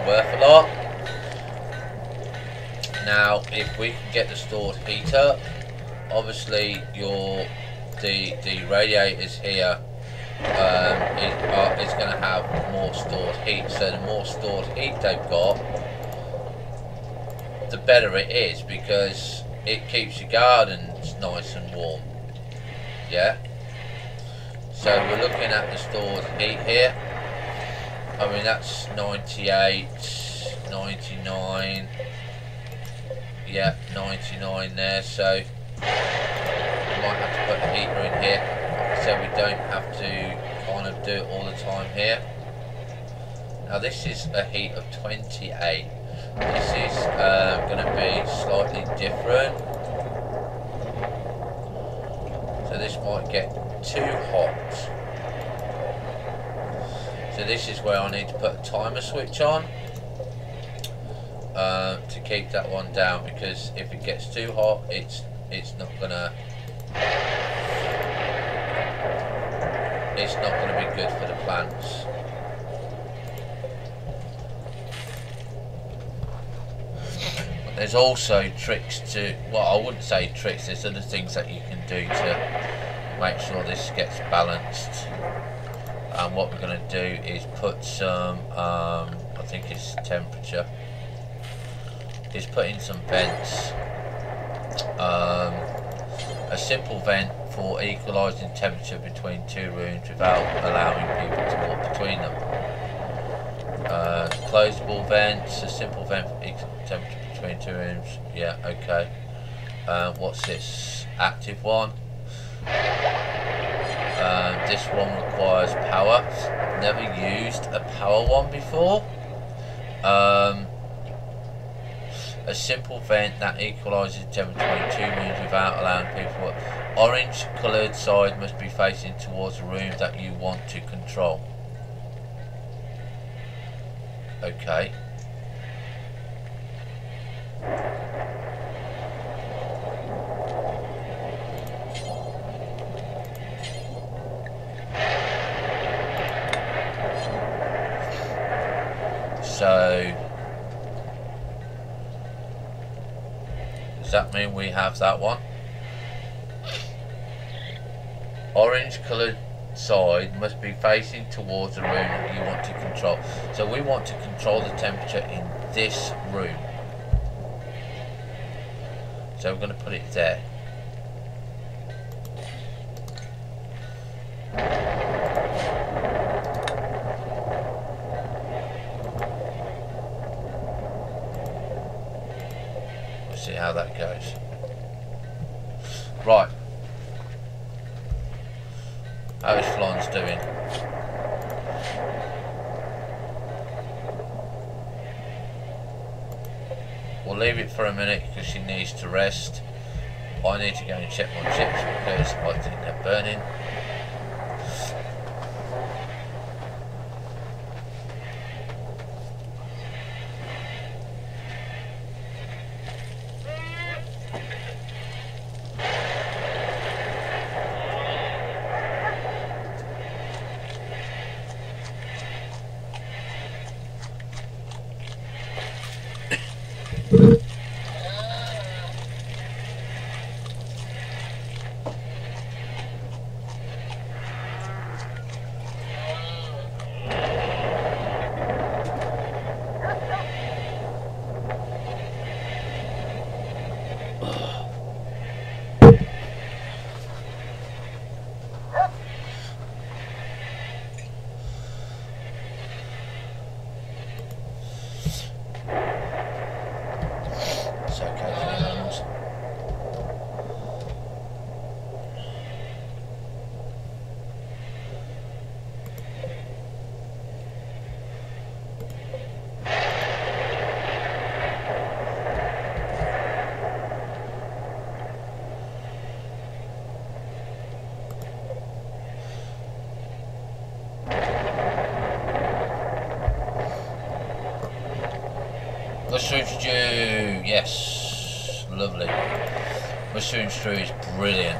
worth a lot. Now, if we can get the stored heat up, obviously the radiators here is going to have more stored heat. So the more stored heat they've got, the better it is, because it keeps your gardens nice and warm. Yeah. So we're looking at the stored heat here. I mean, that's 98, 99. Yeah, 99 there, so we might have to put a heater in here, so we don't have to kind of do it all the time here. Now this is a heat of 28. This is going to be slightly different. So this might get too hot. So this is where I need to put a timer switch on. To keep that one down, because if it gets too hot, it's not gonna it's not going to be good for the plants. But there's also tricks to, well, I wouldn't say tricks, there's other things that you can do to make sure this gets balanced. And what we're going to do is put some, I think it's temperature, is put in some vents. A simple vent for equalising temperature between two rooms without allowing people to walk between them. Closable vents, a simple vent for equalising temperature between two rooms. Yeah, okay. What's this? Active one. This one requires power. Never used a power one before. A simple vent that equalises temperature between two rooms without allowing people. Orange coloured side must be facing towards the room that you want to control. Okay. So does that mean we have that one? Orange coloured side must be facing towards the room that you want to control. So we want to control the temperature in this room. So we're going to put it there. We'll see how that goes. Right. How is Florence doing? We'll leave it for a minute because she needs to rest. I need to go and check my chips because I think they're burning. Mushroom stew, yes, lovely. Mushroom stew is brilliant.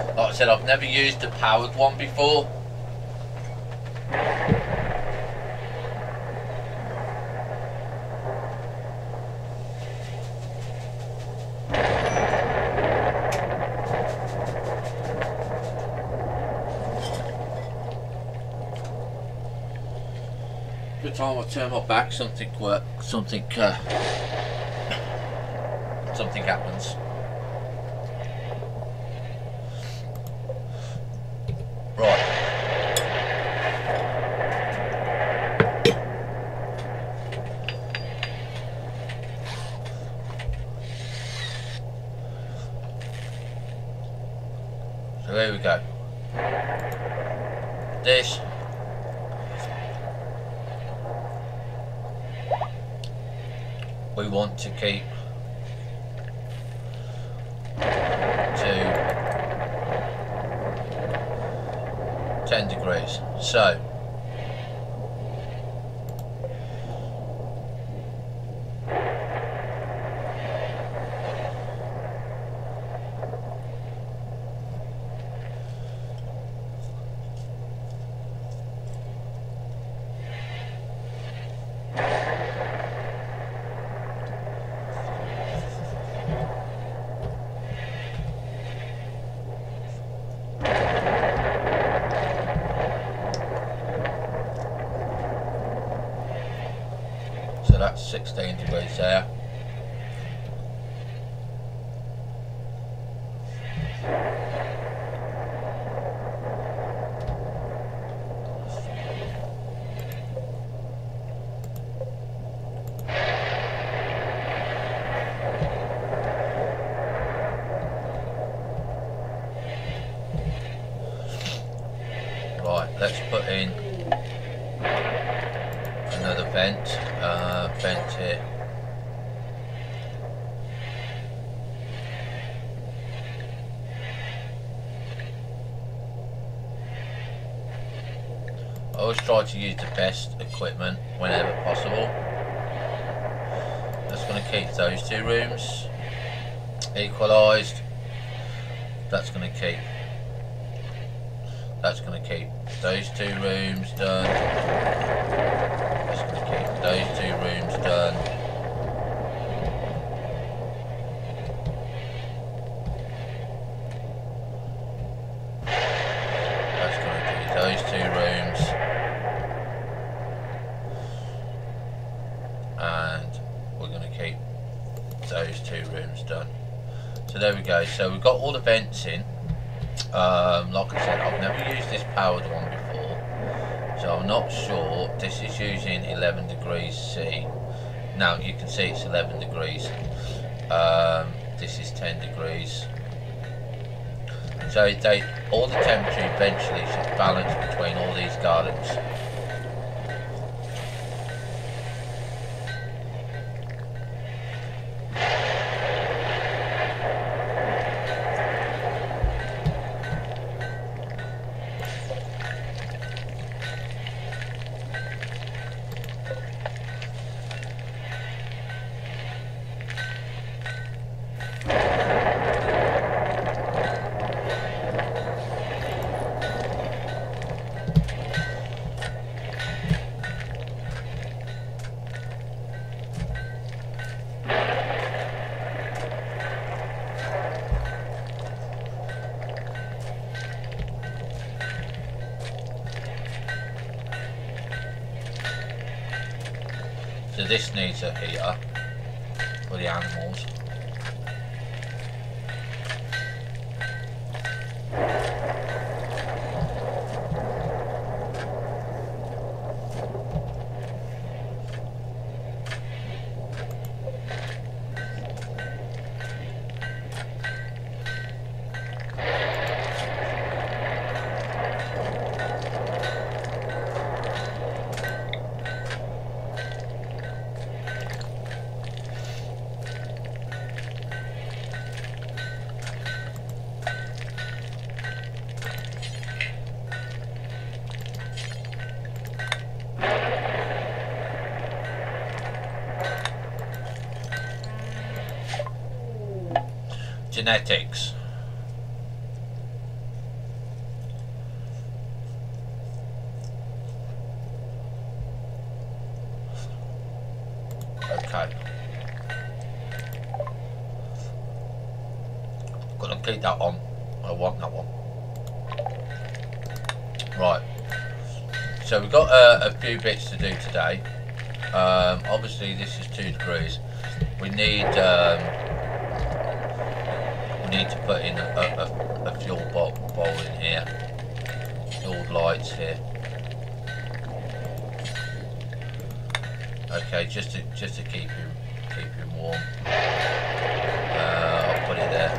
Like I said, I've never used a powered one before. Every time I turn my back, something happens. Right. So there we go. This we want to keep to 10 degrees. So that's 16 degrees there. Right, let's put in another vent here. I always try to use the best equipment whenever possible. That's going to keep those two rooms equalised. That's going to keep those two rooms done. That's going to keep those two rooms done. That's going to do those two rooms. And we're going to keep those two rooms done. So there we go. So we've got all the vents in. Like I said, I've never used this powered one before, so I'm not sure. This is using 11 degrees C. Now you can see it's 11 degrees. This is 10 degrees. So all the temperature eventually should balance between all these gardens. So this needs a heater for the animals. Genetics. Okay. Gotta keep that on. I want that one. Right. So we've got a few bits to do today. Obviously this is 2 degrees. We need to put in a fuel bowl in here. Fuel lights here. Okay, just to keep him warm. I'll put it there.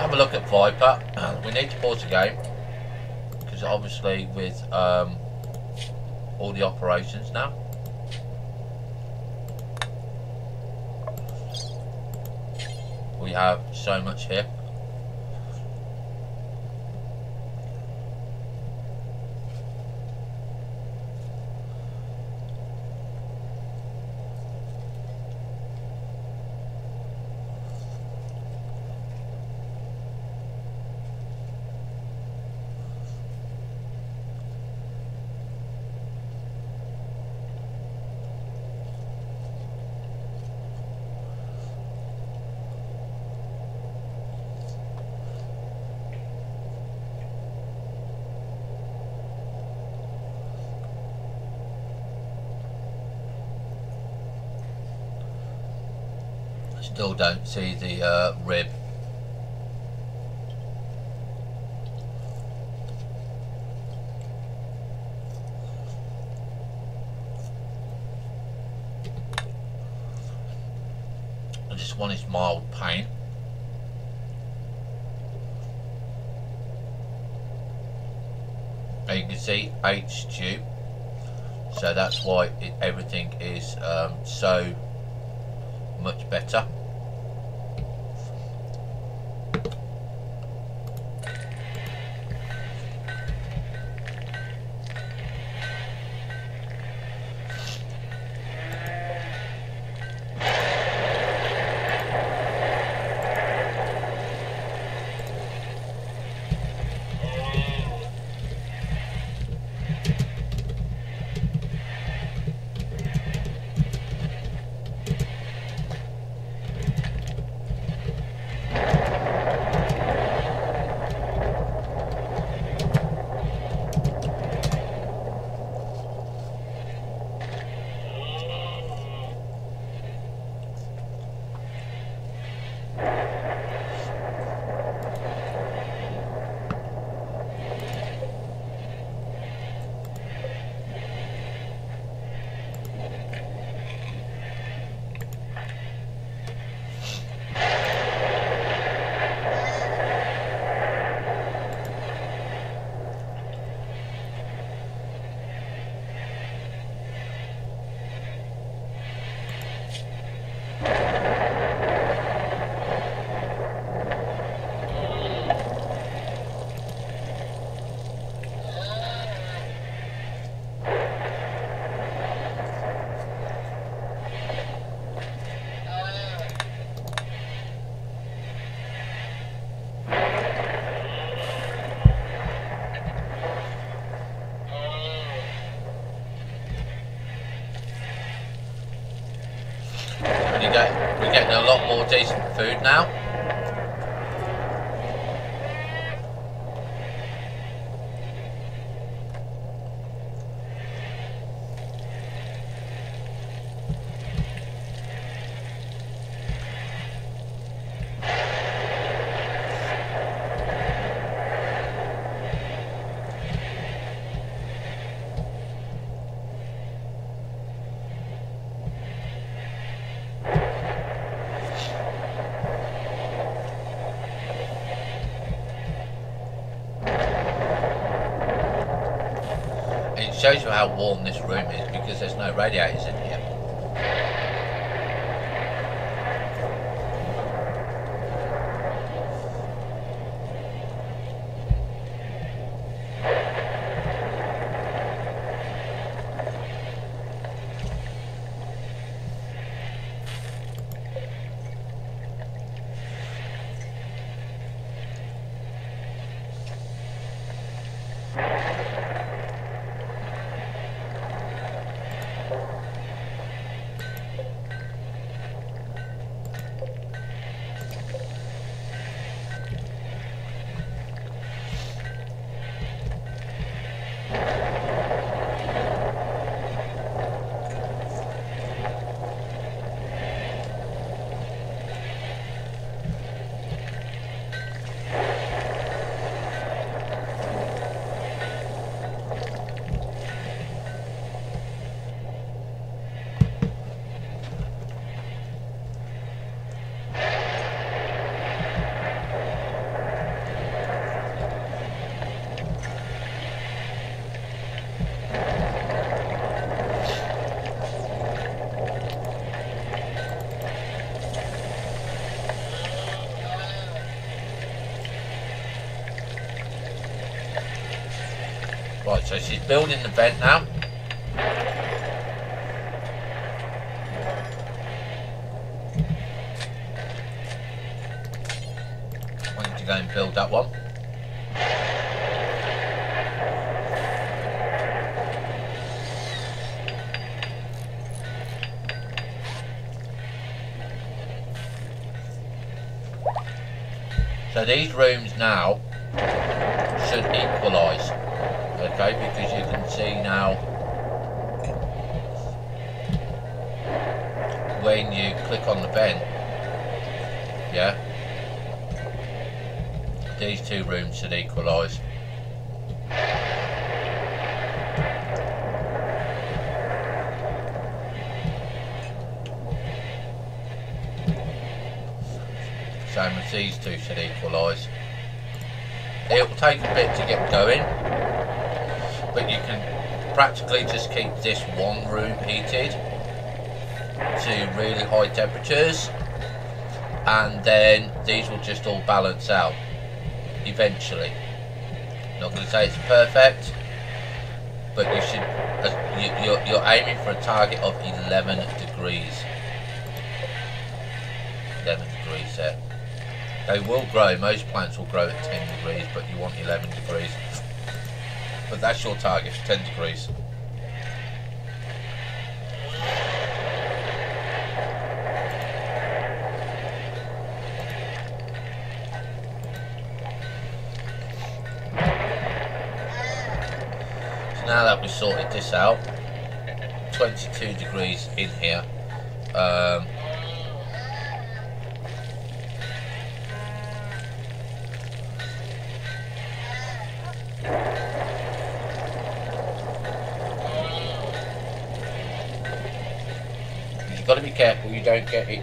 Have a look at Viper. We need to pause the game because obviously with all the operations now. We have so much here. Still don't see the rib. I just want his mild pain. And you can see H-tube, so that's why everything is so much better. decent food now. Shows you how warm this room is because there's no radiators in here. Right, so she's building the vent now. I need to go and build that one. So these rooms now should equalise. Okay, because you can see now when you click on the vent, yeah, these two rooms should equalise. Same as these two should equalise. It will take a bit to get going, but you can practically just keep this one room heated to really high temperatures, and then these will just all balance out eventually. Not going to say it's perfect, but you should. You're aiming for a target of 11 degrees. 11 degrees there. They will grow. Most plants will grow at 10 degrees, but you want 11 degrees. But that's your target, 10 degrees. So now that we've sorted this out, 22 degrees in here. You've got to be careful you don't get it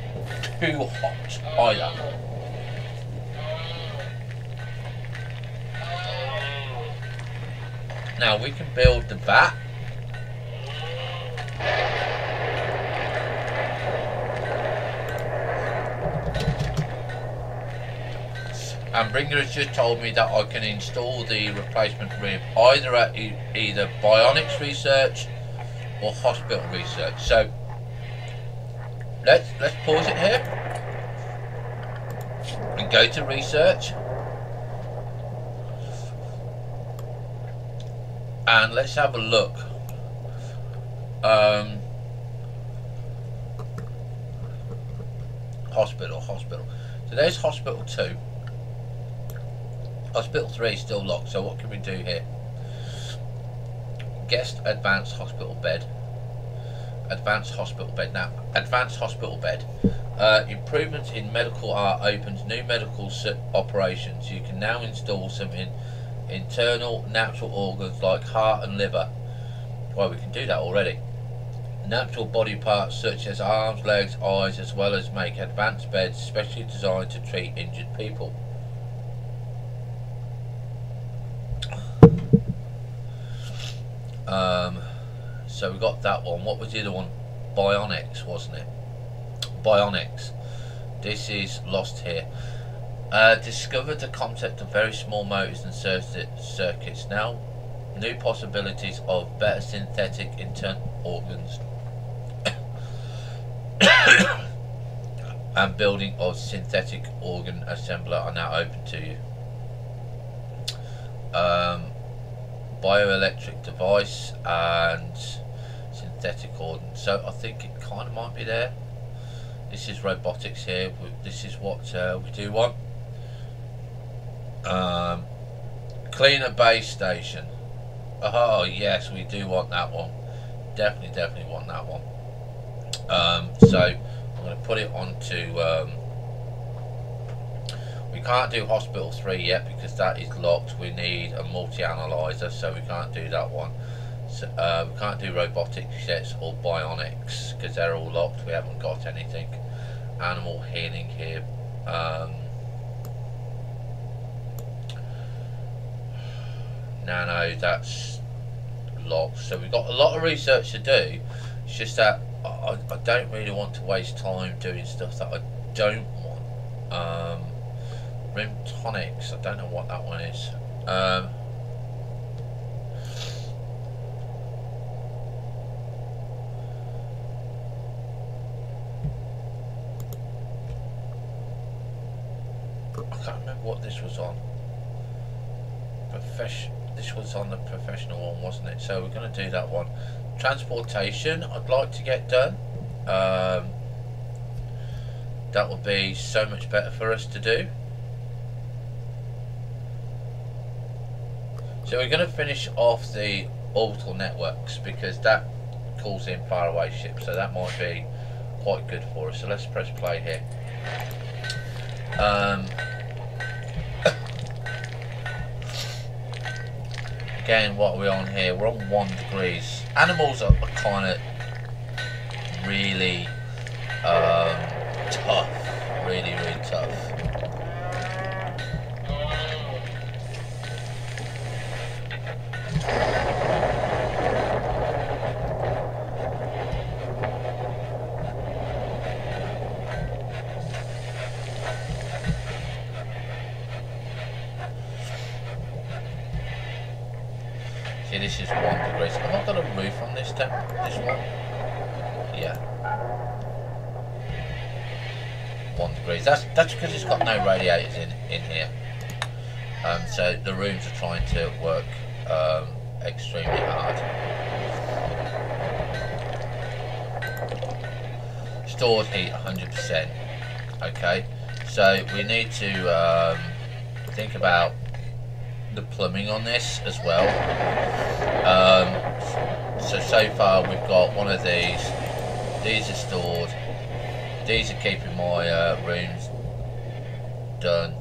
too hot either. Now we can build the vat. And Bringer has just told me that I can install the replacement rib either at either bionics research or hospital research. So let's pause it here and go to research, and let's have a look. Hospital. So there's hospital 2. Hospital 3 is still locked, so what can we do here? Guest advanced hospital bed. Advanced hospital bed. Now, advanced hospital bed. Improvements in medical art opens new medical operations. You can now install some internal natural organs like heart and liver. Well, we can do that already. Natural body parts such as arms, legs, eyes, as well as make advanced beds specially designed to treat injured people. So we got that one. What was the other one? Bionics, wasn't it? Bionics. This is lost here. Discovered the concept of very small motors and circuits. Now, new possibilities of better synthetic internal organs and building of synthetic organ assembler are now open to you. Bioelectric device and synthetic organ. So I think it kind of might be there. This is robotics here. This is what we do want. Cleaner base station. Oh yes, we do want that one. Definitely want that one. So I'm going to put it onto. We can't do hospital 3 yet because that is locked. We need a multi-analyzer, so we can't do that one. So, we can't do robotic sets or bionics because they're all locked. We haven't got anything. Animal healing here. Nano, that's locked. So we've got a lot of research to do. It's just that I don't really want to waste time doing stuff that I don't want. Rim tonics, I don't know what that one is. I can't remember what this was on. This was on the professional one, wasn't it? So we're going to do that one. Transportation, I'd like to get done. That would be so much better for us to do. So we're going to finish off the orbital networks because that calls in faraway ships, so that might be quite good for us. So let's press play here. Again, what are we on here? We're on 1 degrees. Animals are kind of really tough, really tough. See, this is 1 degree. Have I got a roof on this one? Yeah. 1 degrees. That's because it's got no radiators in here. So the rooms are trying to work extremely hard. Stored heat 100%. Okay. So we need to think about the plumbing on this as well. So far we've got one of these. These are stored. These are keeping my rooms done.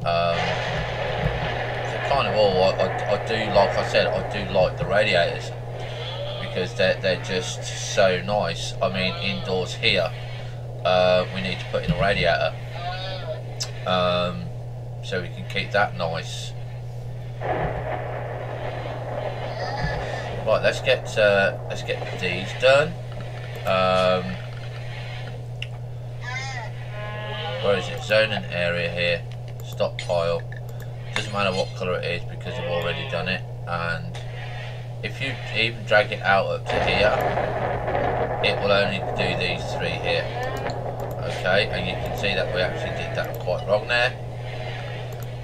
So kind of all. I do, like I said, I do like the radiators because they're just so nice. I mean, indoors here, we need to put in a radiator so we can keep that nice. Right, let's get these done. Where is it? Zone and area here. Stockpile. Doesn't matter what colour it is because I've already done it. And if you even drag it out up to here, it will only do these 3 here. Okay, and you can see that we actually did that quite wrong there,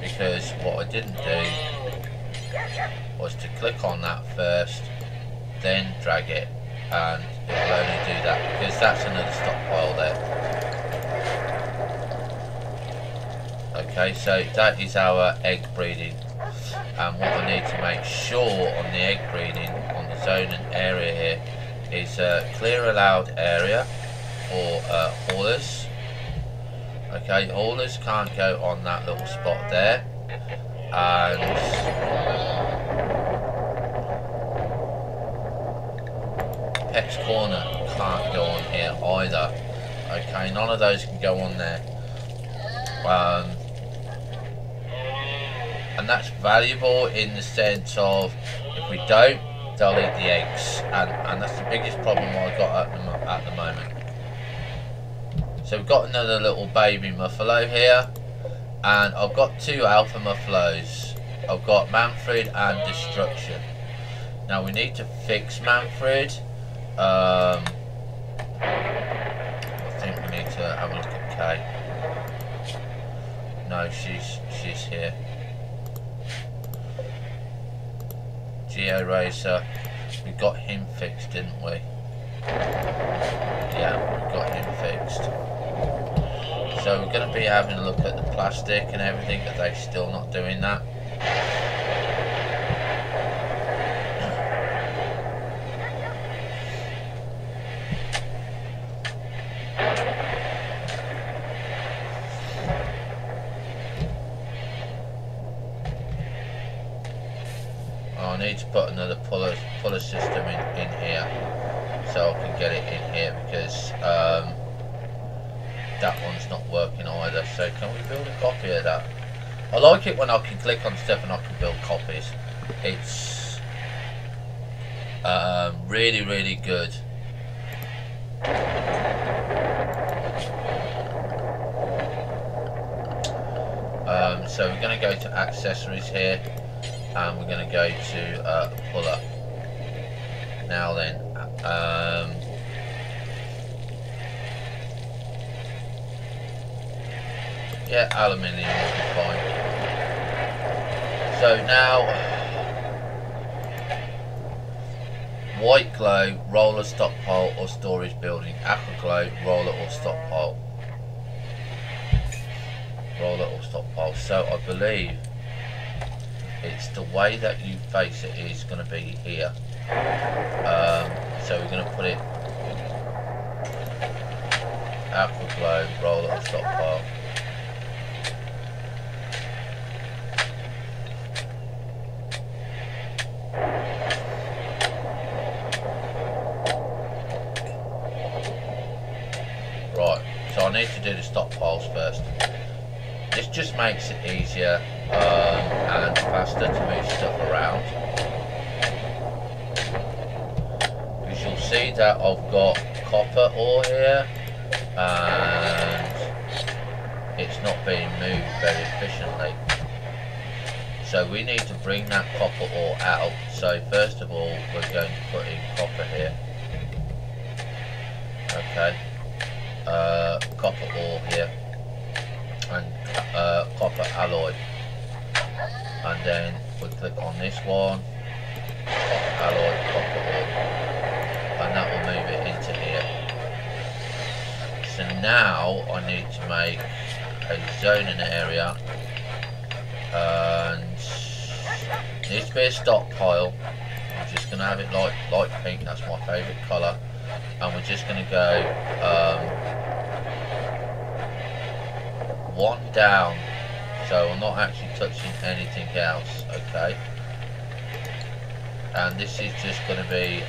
because what I didn't do was to click on that first, then drag it, and it will only do that because that's another stockpile there. Okay, so that is our egg breeding, and what I need to make sure on the egg breeding on the zone and area here is clear allowed area for haulers. Okay, haulers can't go on that little spot there, and Pet's Corner can't go on here either. Okay, none of those can go on there. And that's valuable in the sense of if we don't, they'll eat the eggs, and that's the biggest problem I've got at the moment. So we've got another little baby muffalo here, and I've got two alpha muffalos. I've got Manfred and Destruction. Now we need to fix Manfred. I think we need to have a look at Kay. No, she's here. Geo Racer, we got him fixed, didn't we? Yeah, we got him fixed. So we're going to be having a look at the plastic and everything. Are they still not doing that? I need to put another puller system in here so I can get it in here, because that one's not working either. So can we build a copy of that? I like it when I can click on stuff and I can build copies. It's really, really good. So we're going to go to accessories here, and we're going to go to puller. Now then, yeah, aluminium will be fine. So now, white glow, roller, stockpile or storage building. Aqua glow, roller or stockpile. Roller or stockpile. So I believe it's the way that you face it is going to be here. So we're going to put it aqua glow, roller or stockpile. Right, so I need to do the stockpiles first. This just makes it easier and faster to move stuff around. Because you'll see that I've got copper ore here and it's not being moved very efficiently. So we need to bring that copper ore out. So first of all, we're going to put in copper here. Okay. Copper ore here. And copper alloy, and then we click on this one, copper alloy, copper ore, and that will move it into here. So now I need to make a zoning area, and it needs to be a stockpile. I'm just going to have it light pink, that's my favourite colour, and we're just going to go one down, so I'm not actually touching anything else. Okay, and this is just going to be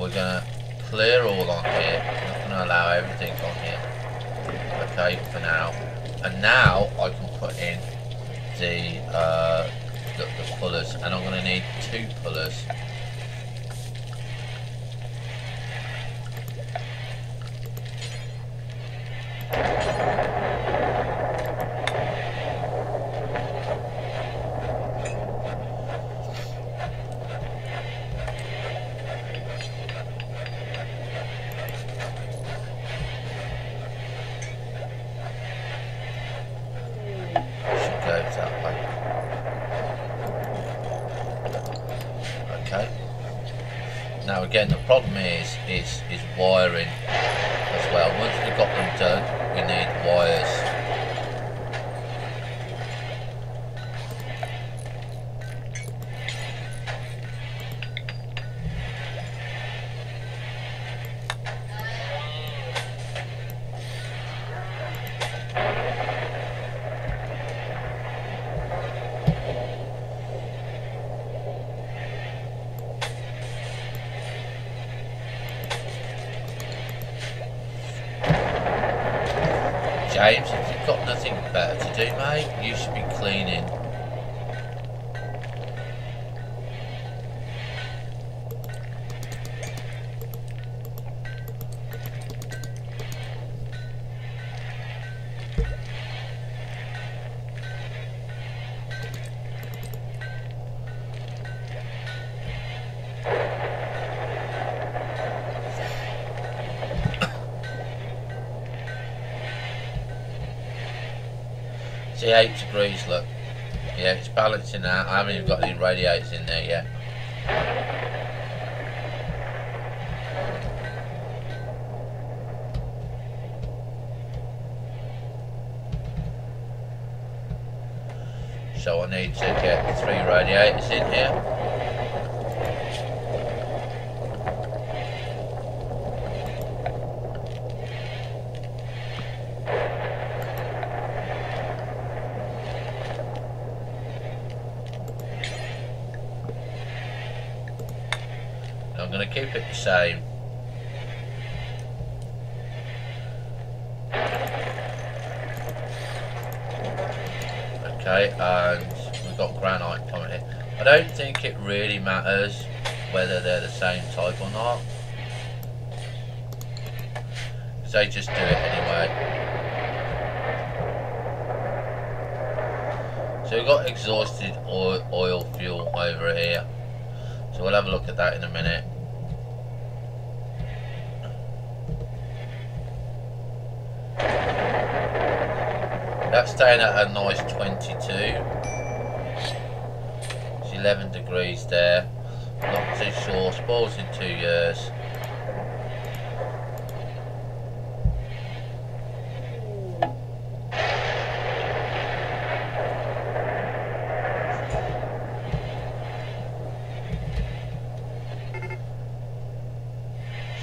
we're going to clear all on here. I'm not going to allow everything on here. Okay, for now. And now I can put in the pullers, and I'm going to need 2 pullers. Now again, the problem is wiring as well. Once we've got them done, we need wires. James, if you've got nothing better to do, mate, you should be cleaning. See, 8 degrees, look. Yeah, it's balancing out. I haven't even got any radiators in there yet. So I need to get 3 radiators in here. I'm going to keep it the same. Okay, and we've got granite coming in. I don't think it really matters whether they're the same type or not, because they just do it anyway. So we've got exhausted oil fuel over here. So we'll have a look at that in a minute. That's staying at a nice 22. It's 11 degrees there. Not too sure. Spoils in 2 years.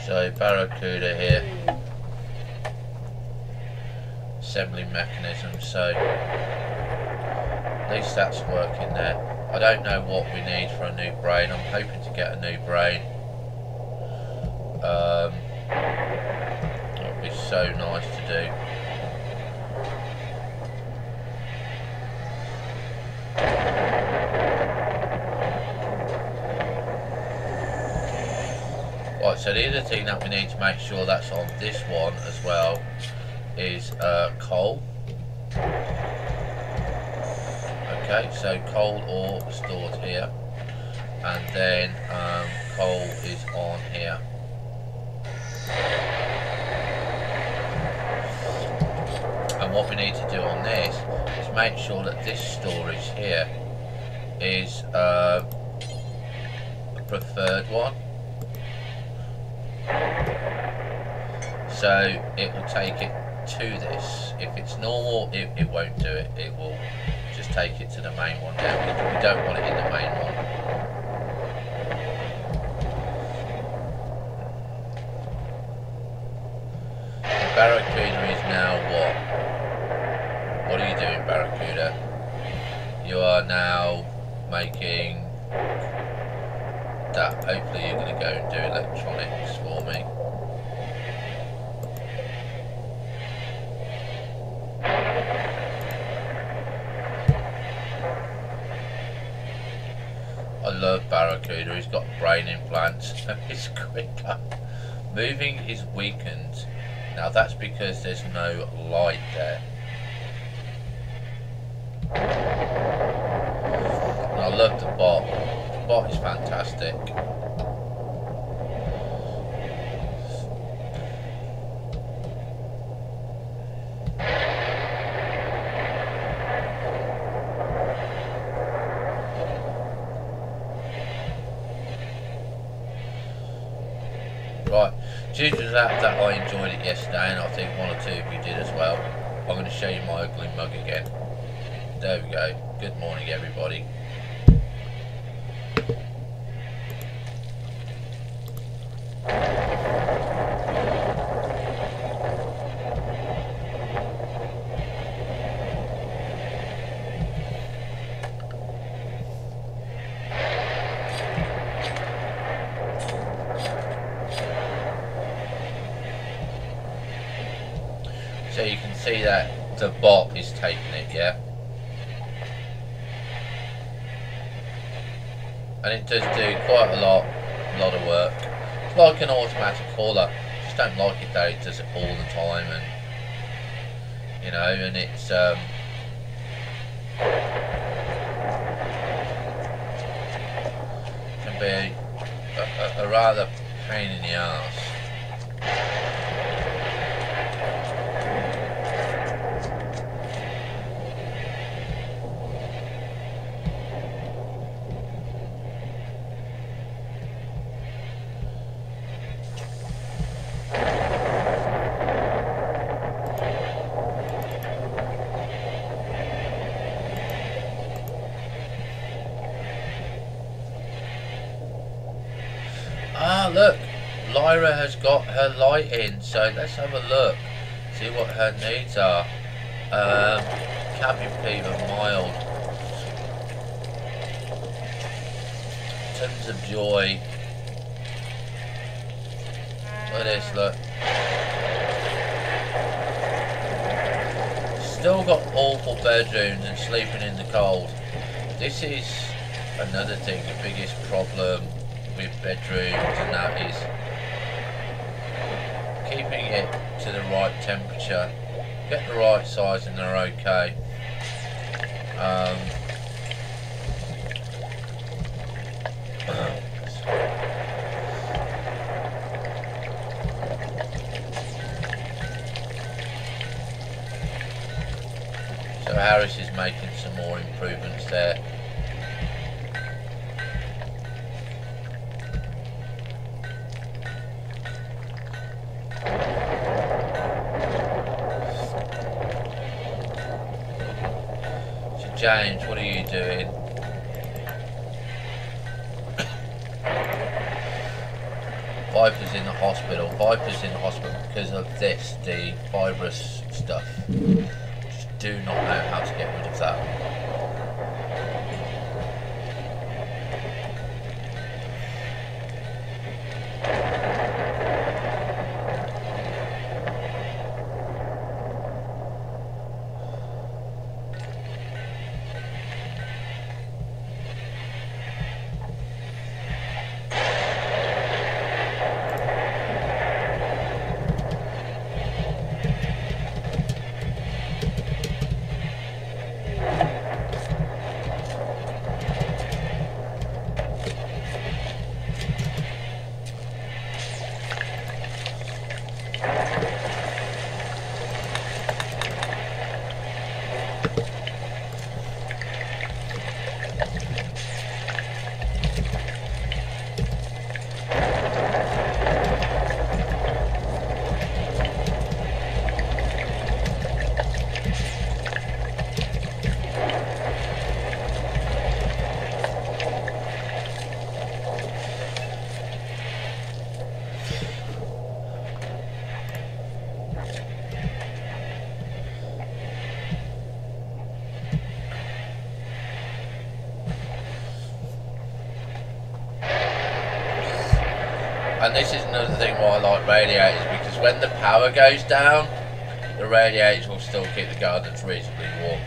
So Barracuda here, assembly mechanism, so at least that's working there. I don't know what we need for a new brain. I'm hoping to get a new brain. It would be so nice to do. Right, so the other thing that we need to make sure that's on this one as well is coal. Okay, so coal ore stored here, and then coal is on here. And what we need to do on this is make sure that this storage here is a preferred one. So it will take it to this. If it's normal, it won't do it. It will just take it to the main one now. We don't want it in the main one. The Barracuda is now what? What are you doing, Barracuda? You are now making that. Hopefully you're going to go and do electronics for me. I love Barracuda. He's got brain implants. He's quicker. Moving is weakened. Now that's because there's no light there. And I love the bot. The bot is fantastic. Right, Due to that I enjoyed it yesterday, and I think one or two of you did as well. I'm going to show you my ugly mug again. There we go. Good morning, everybody. So you can see that the bot is taking it, yeah? And it does do quite a lot of work. It's like an automatic caller. Just don't like it that it does it all the time, and you know, and it's can be a rather pain in the arse. Ah, look, Lyra has got her light in, so let's have a look, see what her needs are. Cabin fever, mild. Tons of joy. Look at this, look. Still got awful bedrooms and sleeping in the cold. This is another thing, the biggest problem with bedrooms, and that is keeping it to the right temperature. Get the right size and they're okay. So Harris is making some more improvements there. James, what are you doing? Viper's in the hospital. Viper's in the hospital because of this, the fibrous stuff. Just do not know how to get rid of that. And this is another thing why I like radiators, because when the power goes down, the radiators will still keep the gardens reasonably warm.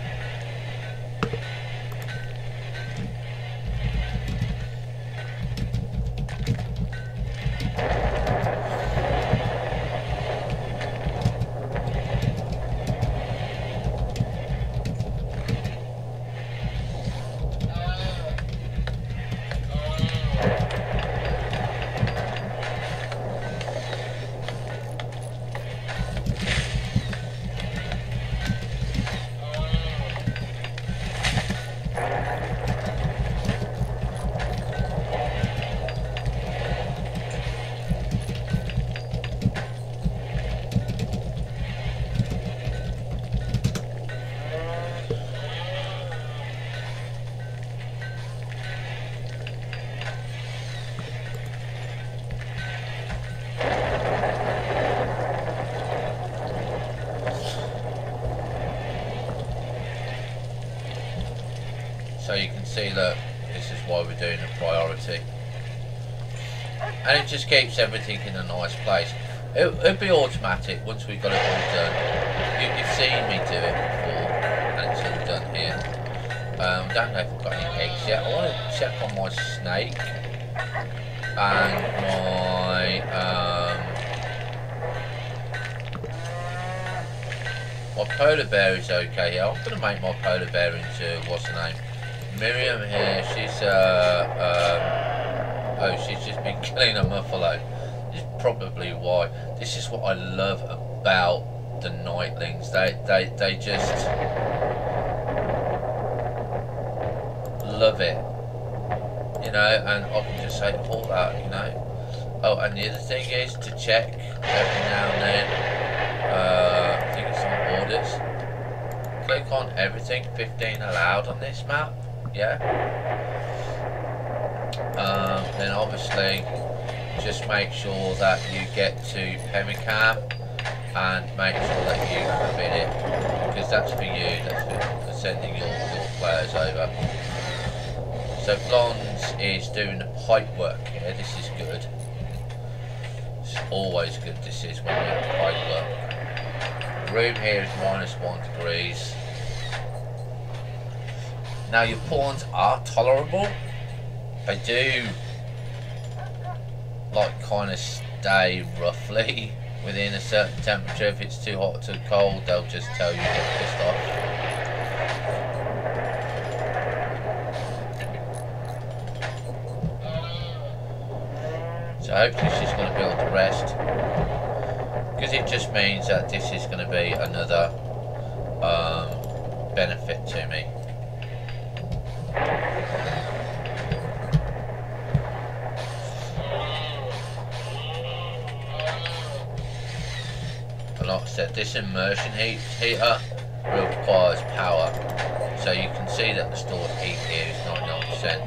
So you can see that this is why we're doing a priority. And it just keeps everything in a nice place. It'll be automatic once we've got it all done. You've seen me do it before, and it's all done here. Don't know if I've got any eggs yet. I want to check on my snake and my polar bear is okay here. I'm going to make my polar bear into, what's her name? Miriam here. She's oh, she's just been killing a muffalo. This is probably why. This is what I love about the nightlings. They just love it, you know. And I can just say all that, you know. Oh, and the other thing is to check every now and then. I think it's on orders. Click on everything. 15 allowed on this map. Yeah. Then obviously just make sure that you get to Pemmican and make sure that you commit it, because that's for you, that's for sending your players over. So Blondes is doing the pipe work here. This is good. It's always good, this is, when you're doing pipe work. The room here is -1 degrees. Now your pawns are tolerable. They do like kind of stay roughly within a certain temperature. If it's too hot or too cold, they'll just tell you, get pissed off. So hopefully she's going to be able to rest, because it just means that this is going to be another benefit to me. Like I said, this immersion heater requires power, so you can see that the stored heat here is 99%.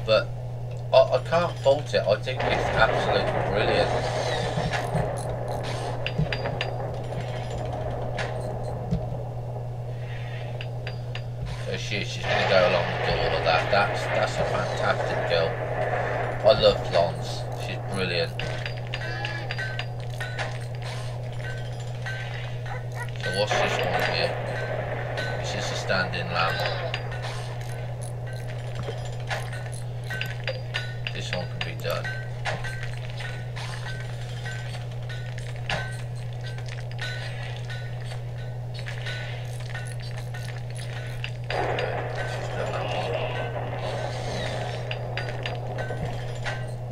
But I can't fault it. I think it's absolutely brilliant. So she's going to go along with all of that. That's a fantastic girl. I love Flons. She's brilliant. What's this one here? This is a standing lamb. This one can be done.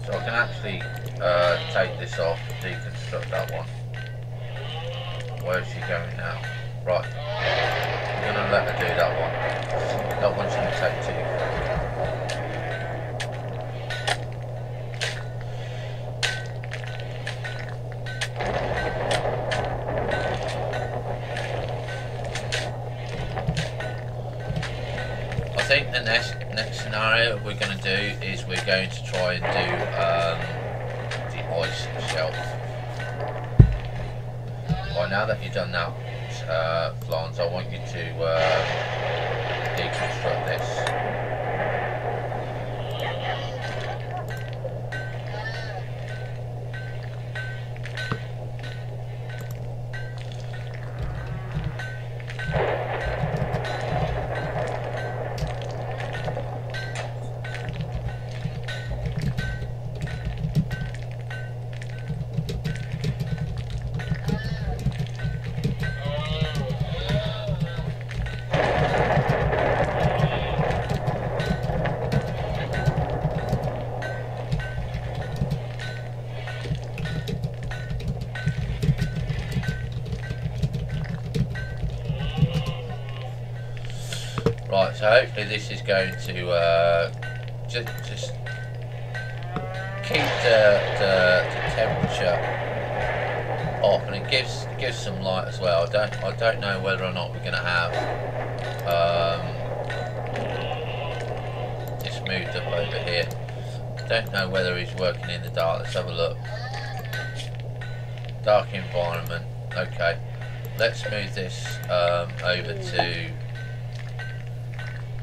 So I can actually take this off, deconstruct that one. Where is she going now? Right. I'm going to let her do that one. That one's going to take 2. I think the next scenario we're going to do is we're going to try and do the ice shelf. Well, now that you've done that, Florence, I want you to deconstruct this. Right, so hopefully this is going to just keep the temperature up, and it gives some light as well. I don't know whether or not we're going to have this moved up over here. I don't know whether he's working in the dark. Let's have a look. Dark environment. Okay, let's move this over to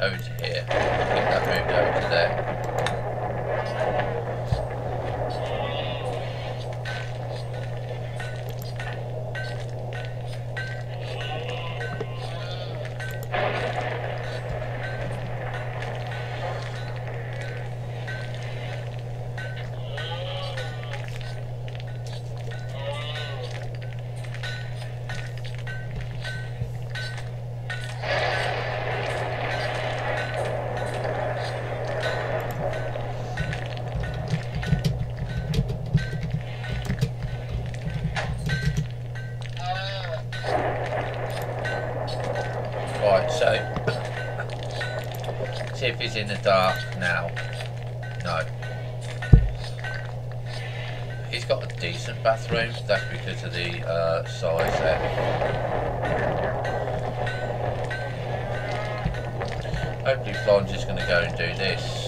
over to here. Get that moved over to there. Right, so see if he's in the dark now. No. He's got a decent bathroom, that's because of the size there. Hopefully Flon's just going to go and do this.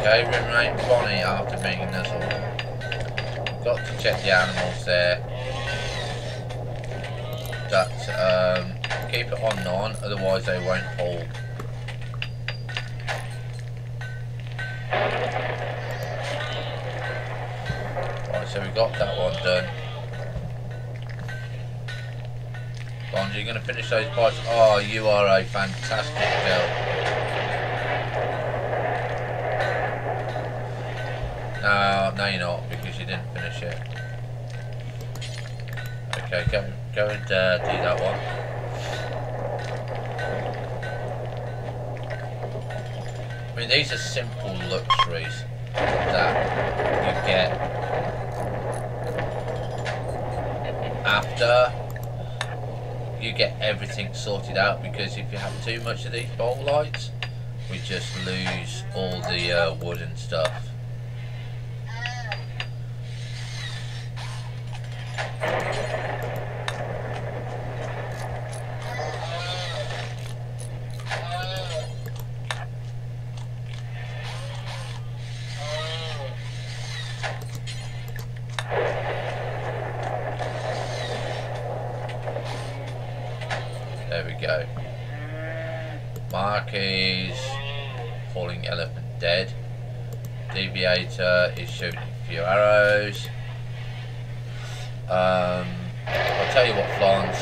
Okay, remain bonny after being nuzzled. Got to check the animals there. That keep it on none, otherwise they won't hold. Right, so we got that one done. Bond, you're going to finish those bites. Oh, you are a fantastic girl. No, you're not, because you didn't finish it. Okay, go and do that one. I mean, these are simple luxuries that you get after you get everything sorted out, because if you have too much of these bowl lights, we just lose all the wood and stuff. There we go. Marquis, falling elephant dead. Deviator is shooting a few arrows. I'll tell you what, Flons.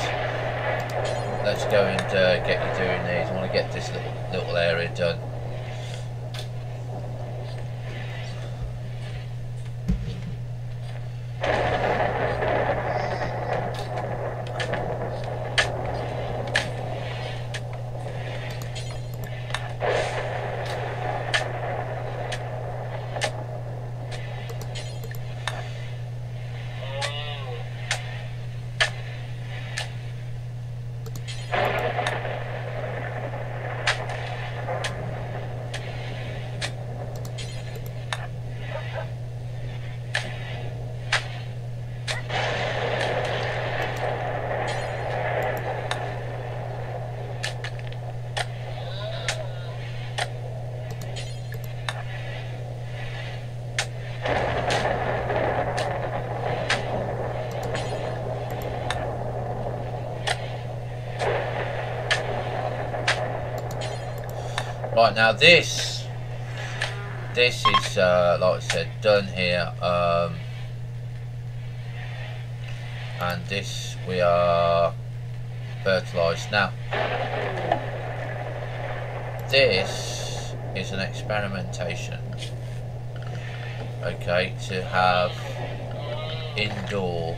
Let's go and get you doing these. I want to get this little area done. Right, now this is like I said, done here, and this we are fertilised. Now this is an experimentation, okay, to have indoor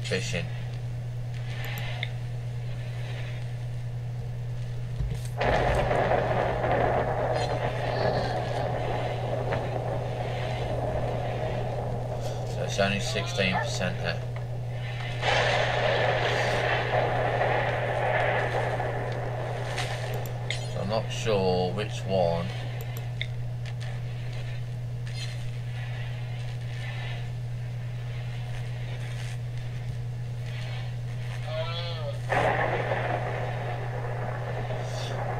fishing. So it's only 16% there. So I'm not sure which one.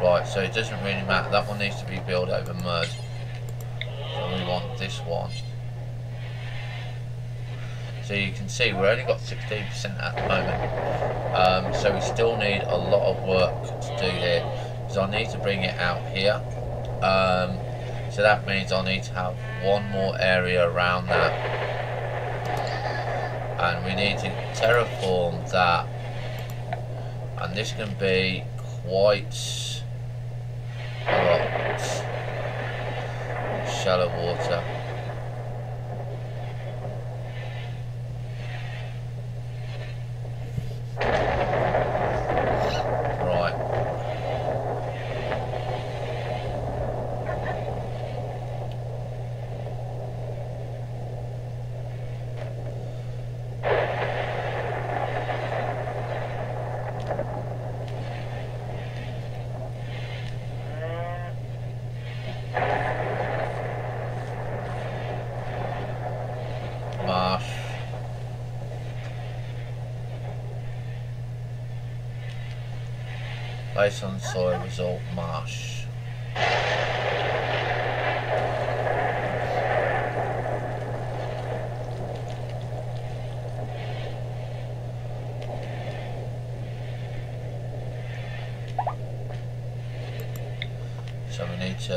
Right, so it doesn't really matter. That one needs to be built over mud. So we want this one. So you can see we've only got 16% at the moment. So we still need a lot of work to do here. So I need to bring it out here. So that means I need to have one more area around that. And we need to terraform that. And this can be quite a lot. Shallow water. Marsh. Based on soil result, marsh. So we need to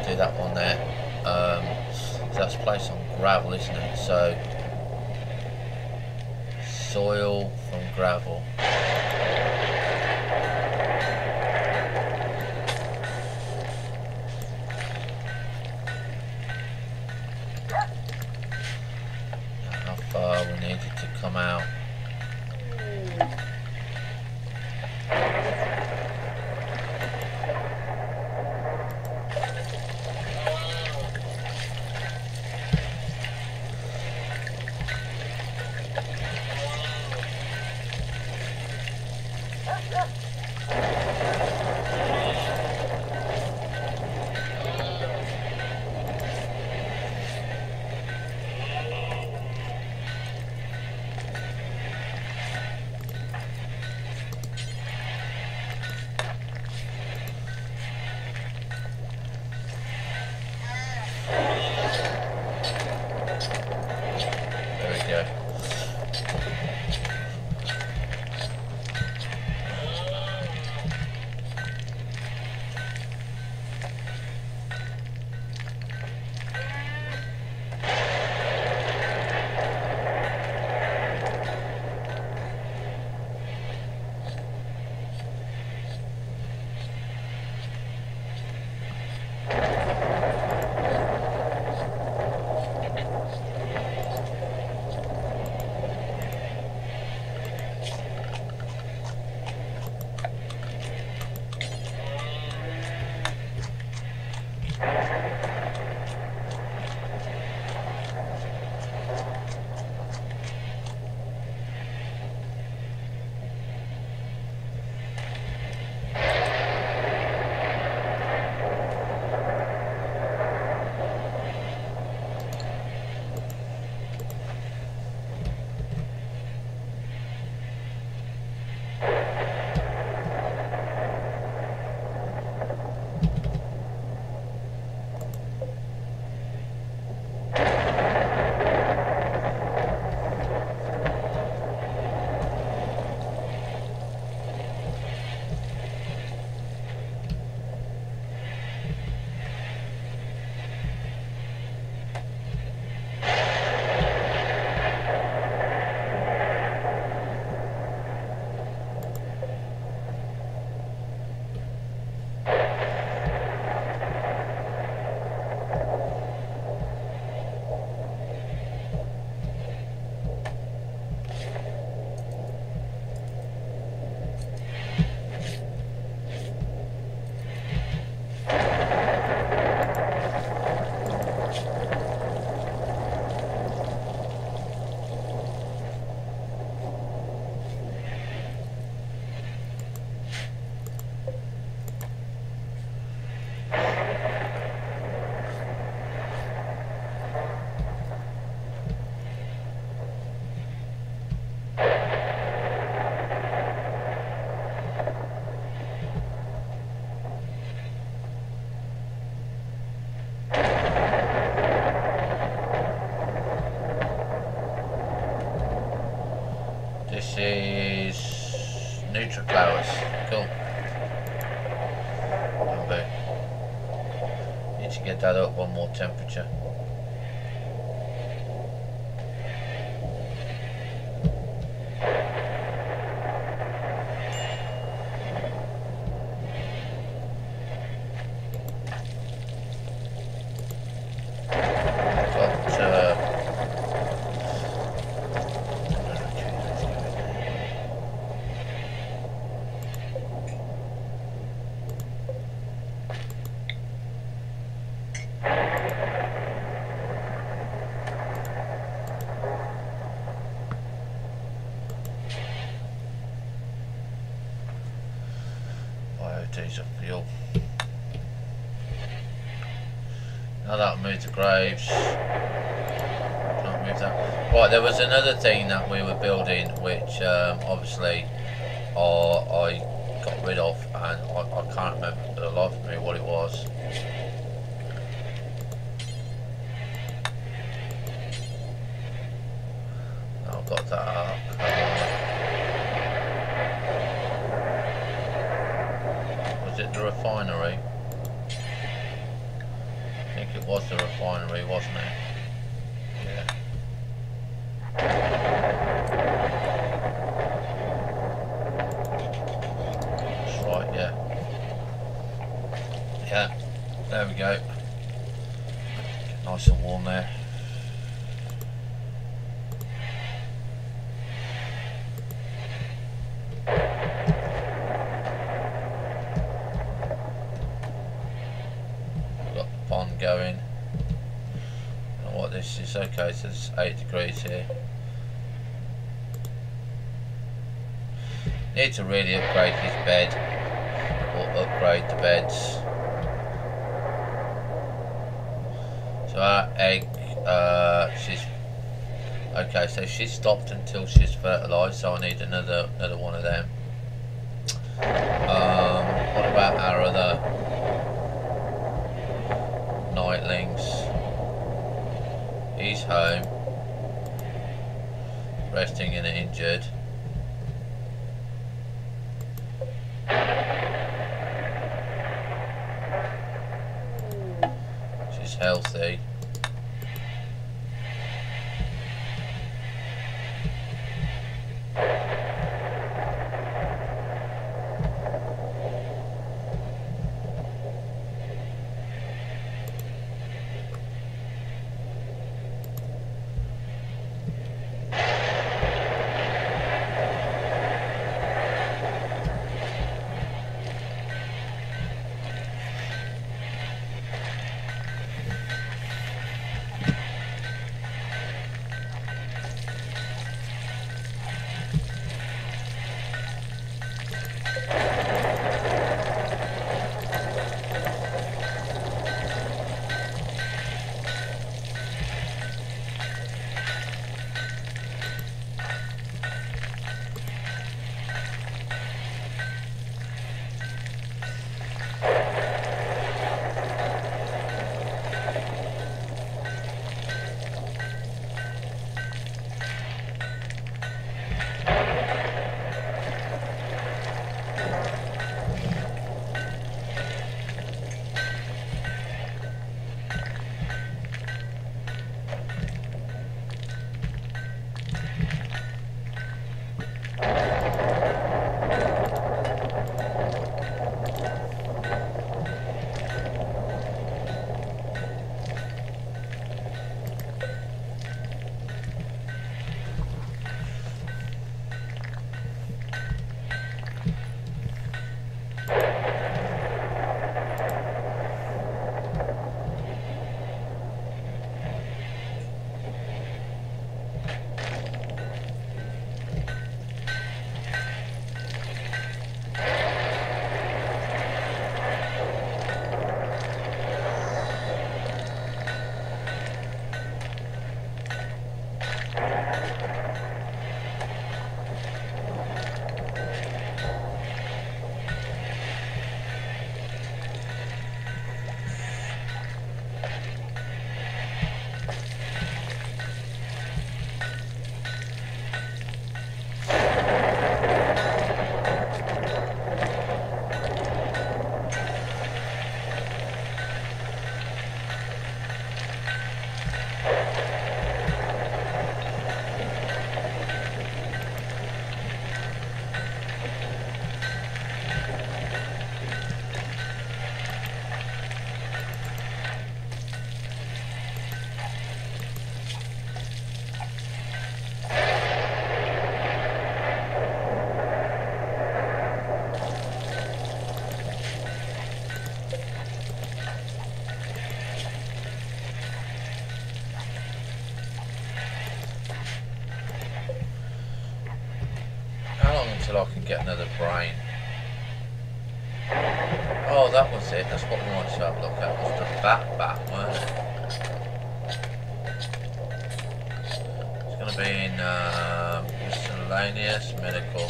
do that one there. So that's placed on gravel, isn't it? So soil from gravel. How far we need it to come out. This is neutral flowers. Cool. Okay. Need to get that up one more temperature. Diesel fuel. Now that'll move the graves. Can't move that. Right, there was another thing that we were building which obviously I got rid of, and I can't remember for the life of me what it was. I've got that up. Was it the refinery? I think it was the refinery, wasn't it? Yeah. That's right, yeah. Yeah, there we go. Get nice and warm there. Going. I don't know what this is. Okay, so it's 8 degrees here. Need to really upgrade his bed, or upgrade the beds. So our egg, she's okay. So she's stopped until she's fertilised. So I need another one of them. What about our other nightlings? He's home, resting in an injured. She's healthy. until I can get another brain. Oh, that was it. That's what we wanted to have a look at. Was the bat, weren't it? It's going to be in miscellaneous medical.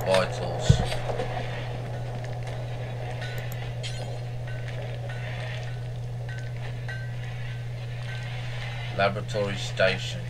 Vitals. Laboratory station.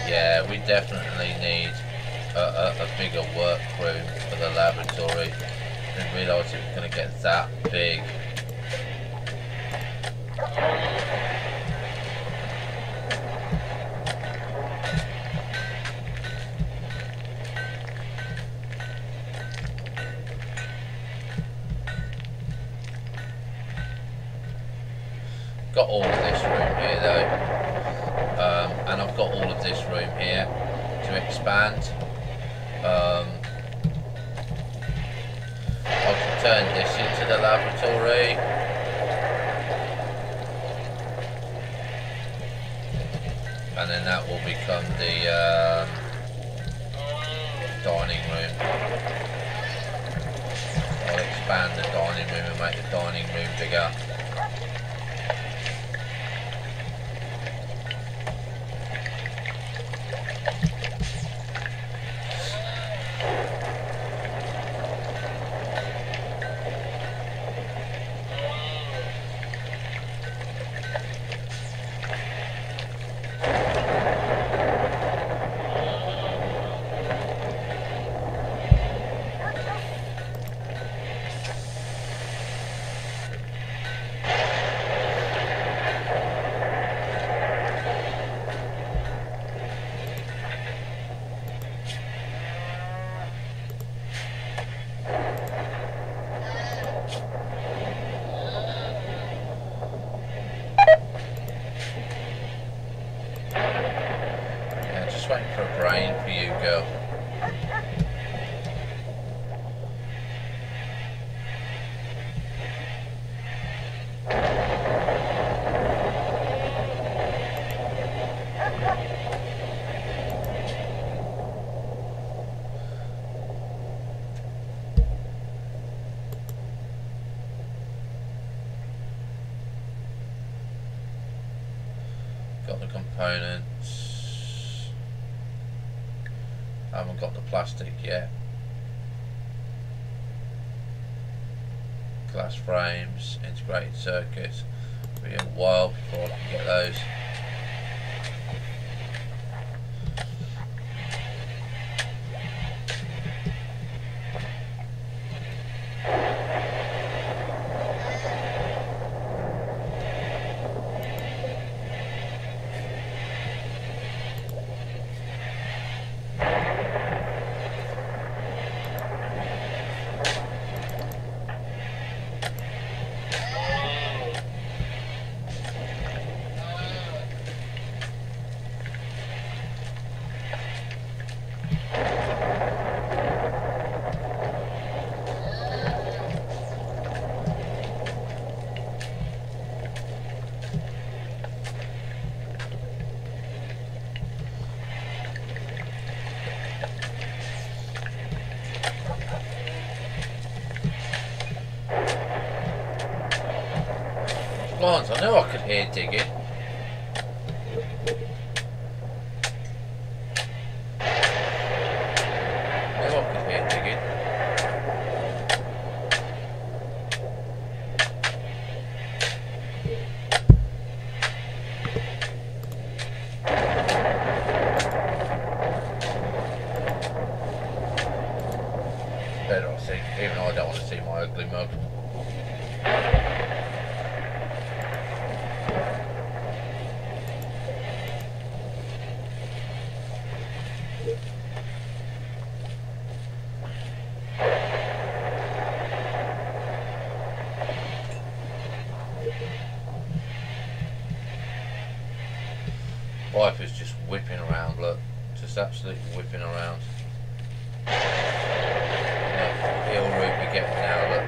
Yeah, we definitely need a bigger work room for the laboratory. Didn't realise it was going to get that big. Got all of this room here though, and I've got all of this room here to expand. I can turn this into the laboratory. And then that will become the dining room. I'll expand the dining room and make the dining room bigger. Waiting for a brain for you, girl. Got the components. I haven't got the plastic yet. Glass frames, integrated circuits. It'll be a while before I can get those. Lawrence, I knew I could hear digging. I knew I could hear digging. Better, I think, even though I don't want to see my ugly mug. Viper's just whipping around, look. Just absolutely whipping around. Look, heel route we're getting now, look.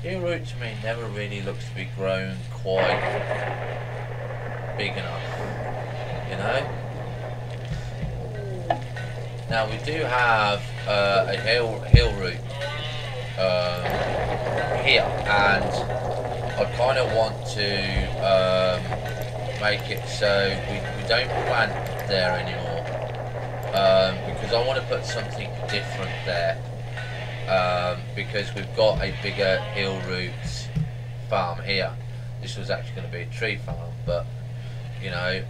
Heel route to me never really looks to be grown quite big enough, you know? Now we do have a heel route here, and I kind of want to make it so we don't plant there anymore, because I want to put something different there, because we've got a bigger hill route farm here. This was actually going to be a tree farm, but you know,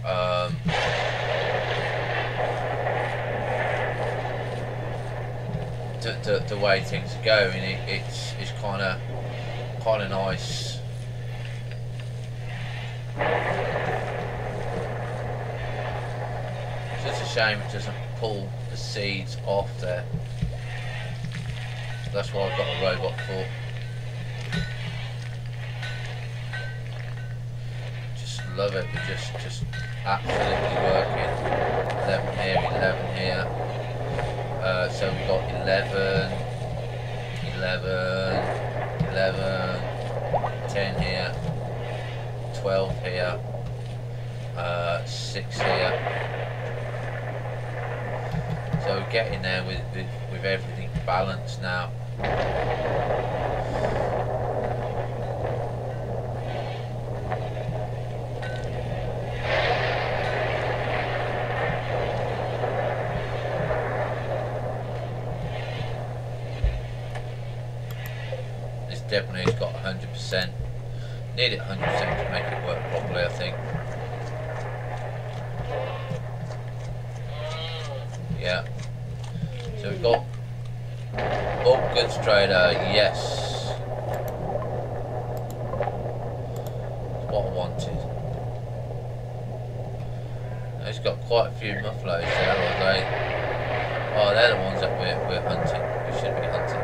the way things are going, it's kind of nice. It's just a shame it doesn't pull the seeds off there. So that's what I've got a robot for. Just love it. We're just absolutely working. 11 here, 11 here. So we've got 11, 11, 11, 10 here, 12 here, 6 here. So we're getting there with everything balanced now. Definitely it's got 100%. Need it 100% to make it work properly, I think. Yeah. So we've got bulk goods trader, yes. That's what I wanted. It's got quite a few mufflos there, are they? Oh, they're the ones that we're hunting. We should be hunting.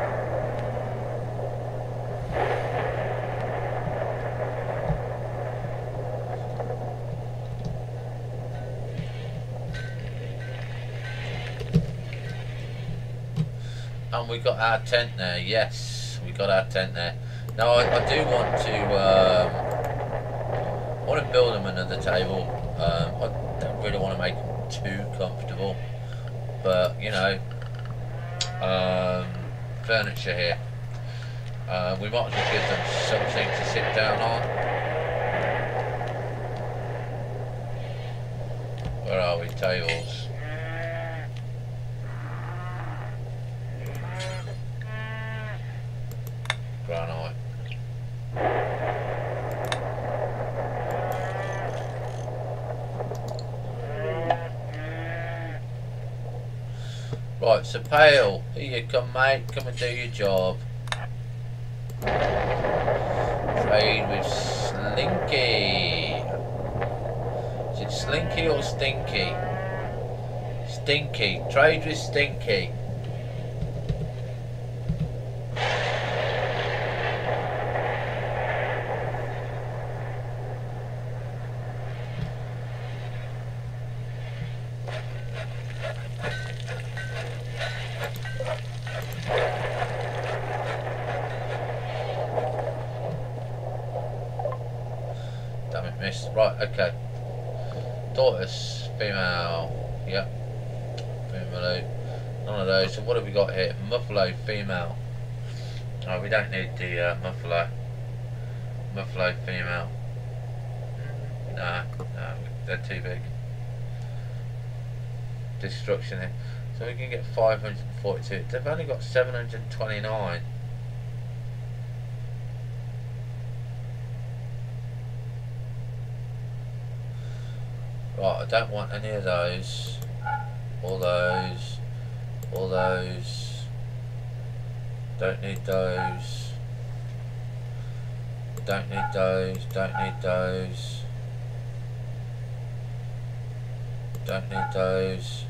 And we got our tent there. Yes, we got our tent there. Now I do want to build them another table. I don't really want to make them too comfortable, but you know, furniture here. We might as well give them something to sit down on. Where are we? Tables. Granite. Right, so Pale, here you come, mate. Come and do your job. Trade with Slinky. Is it Slinky or Stinky? Stinky. Trade with Stinky. Right, okay. Tortoise, female. Yep. Female. None of those. So what have we got here? Muffalo, female. Oh, we don't need the muffalo. Muffalo, female. No, they're too big. Destruction here. So we can get 542. They've only got 729. Right, I don't want any of those, all those, all those, don't need those, don't need those, don't need those, don't need those,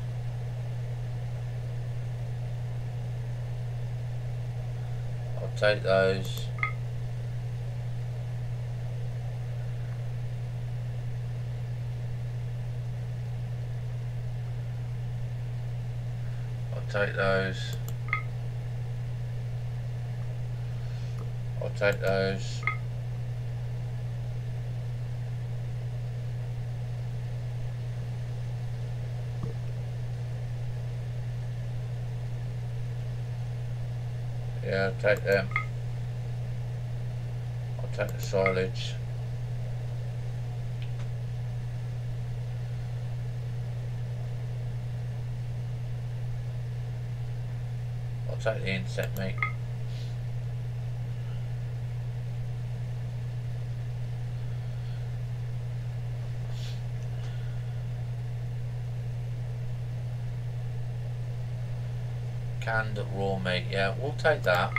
I'll take those, take those. I'll take those. Yeah, I'll take them. I'll take the silage. I'll take the insect meat. Canned raw meat, yeah, we'll take that.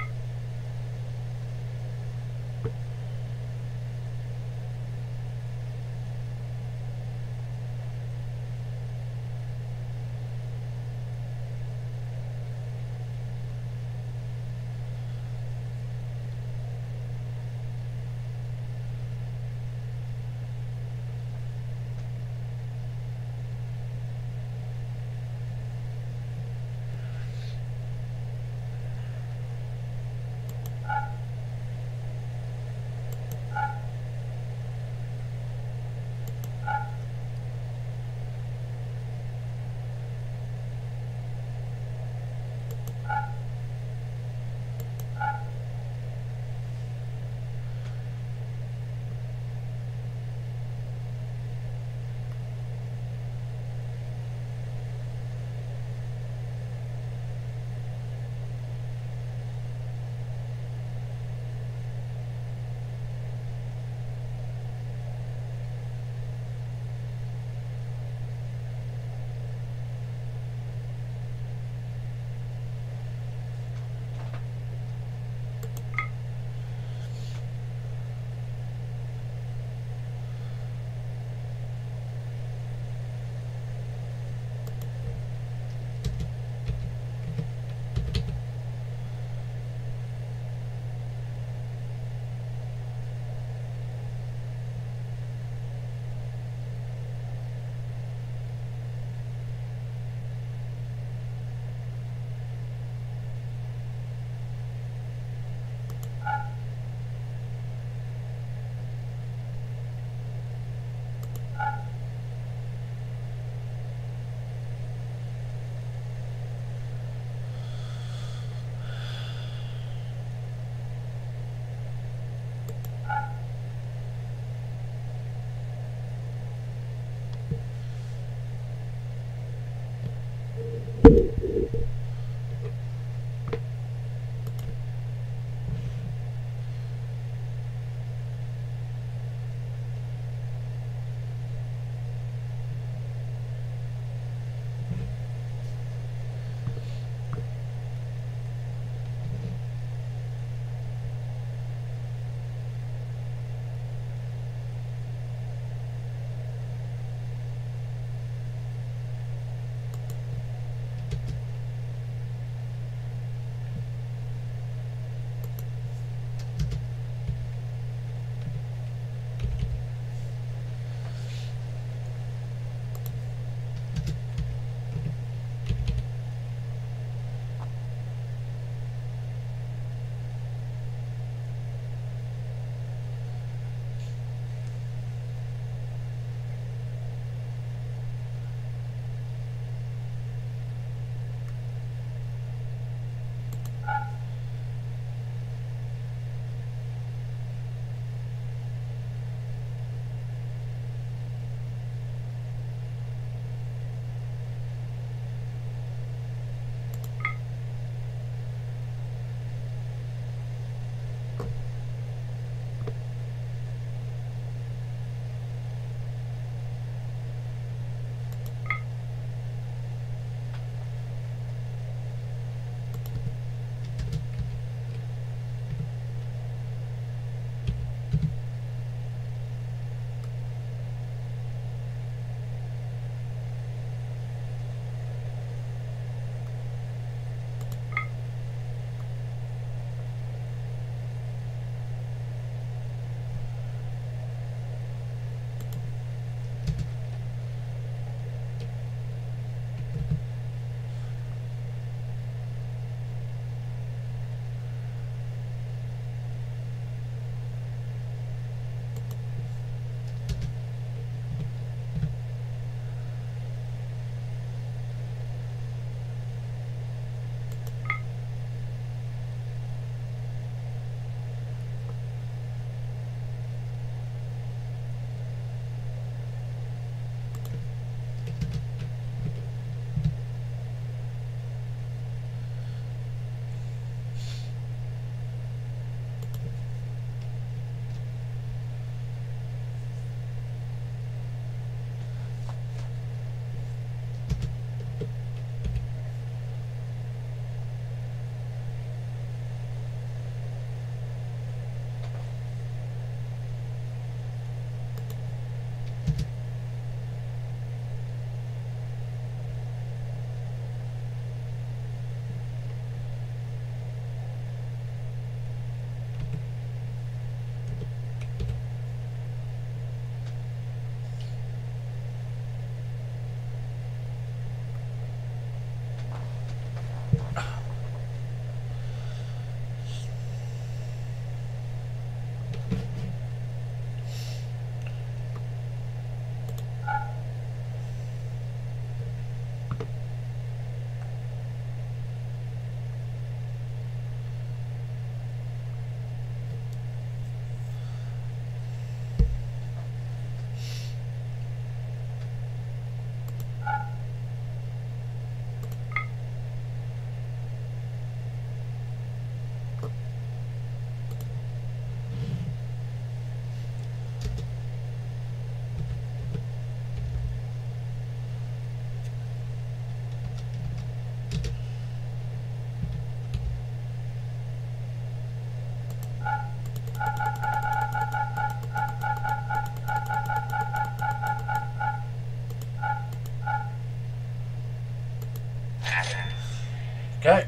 go.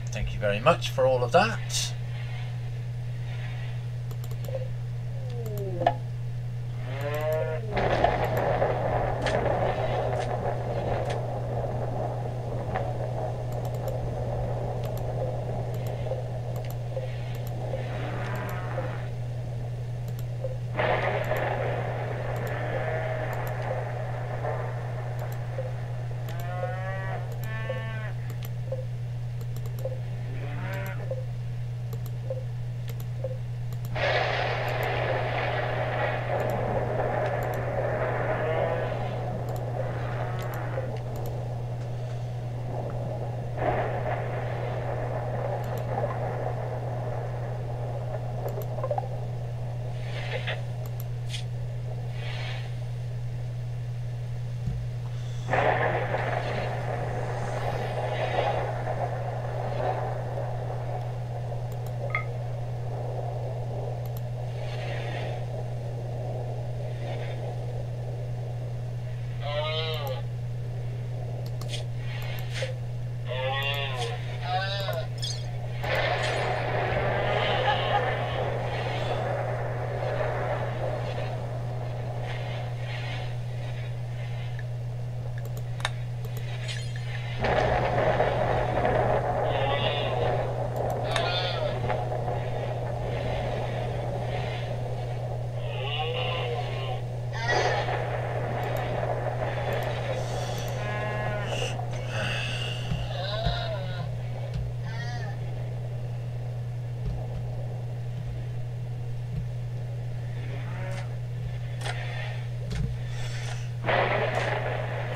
Thank you very much for all of that.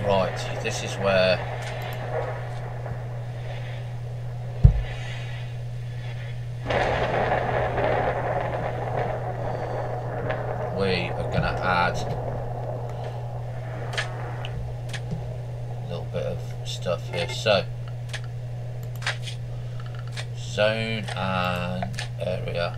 Right, this is where we are going to add a little bit of stuff here. So, zone and area.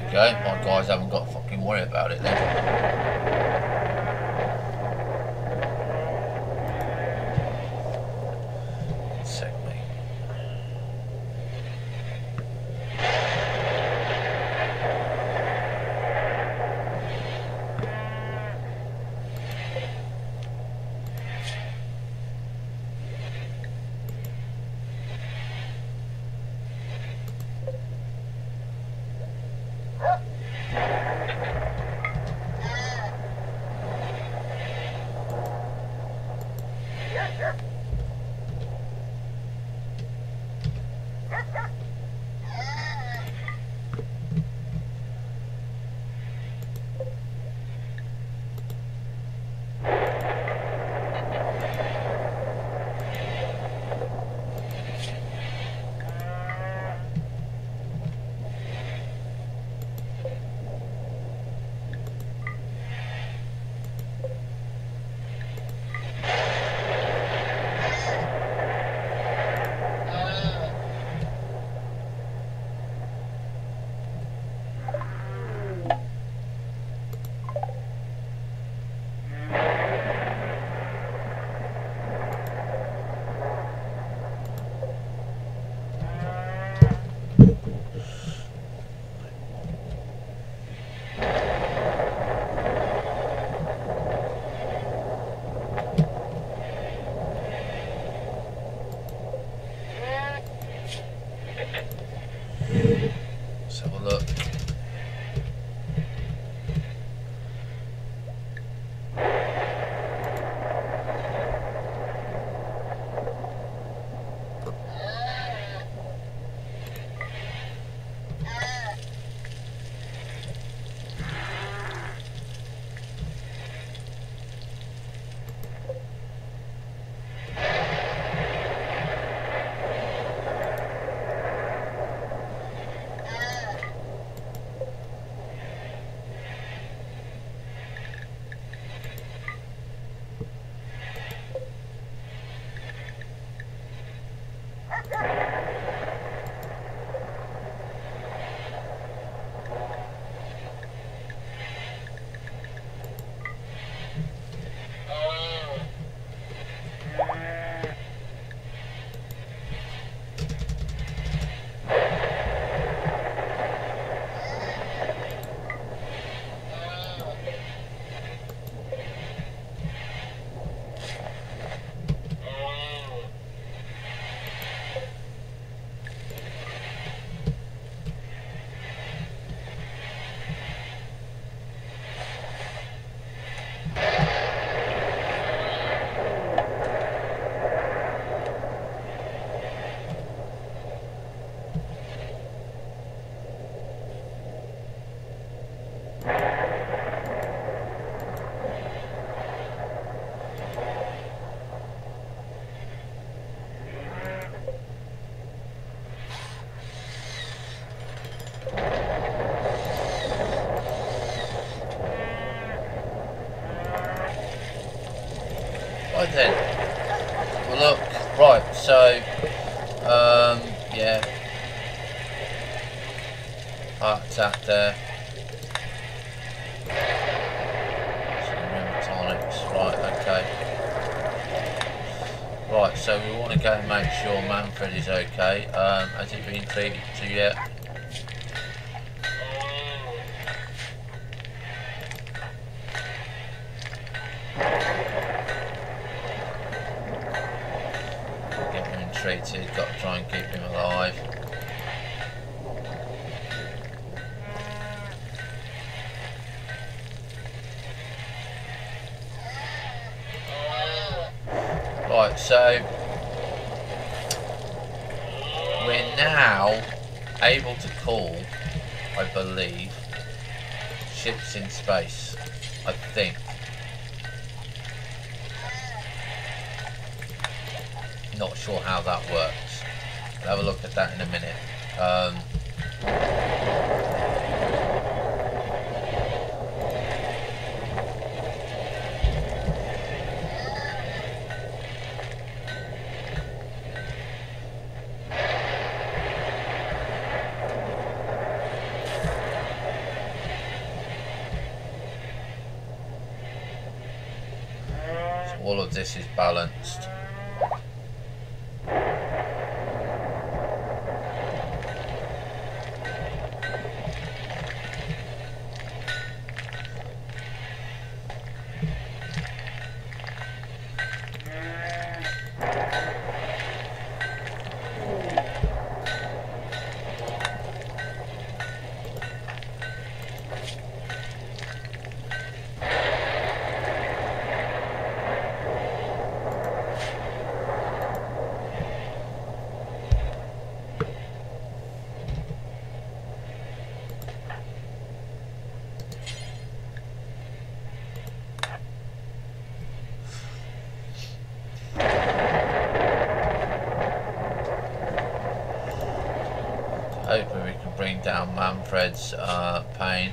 Okay, my guys haven't got to fucking worry about it then. Right then. Well, look. Right. So, yeah. Heart attack there. Tonics. Right. Okay. Right. So we want to go and make sure Manfred is okay. Has he been treated to yet? Treated, got to try and keep him alive. Right, so we're now able to call, I believe, ships in space, I think. Not sure how that works. We'll have a look at that in a minute. So all of this is balanced. Hoping we can bring down Manfred's pain.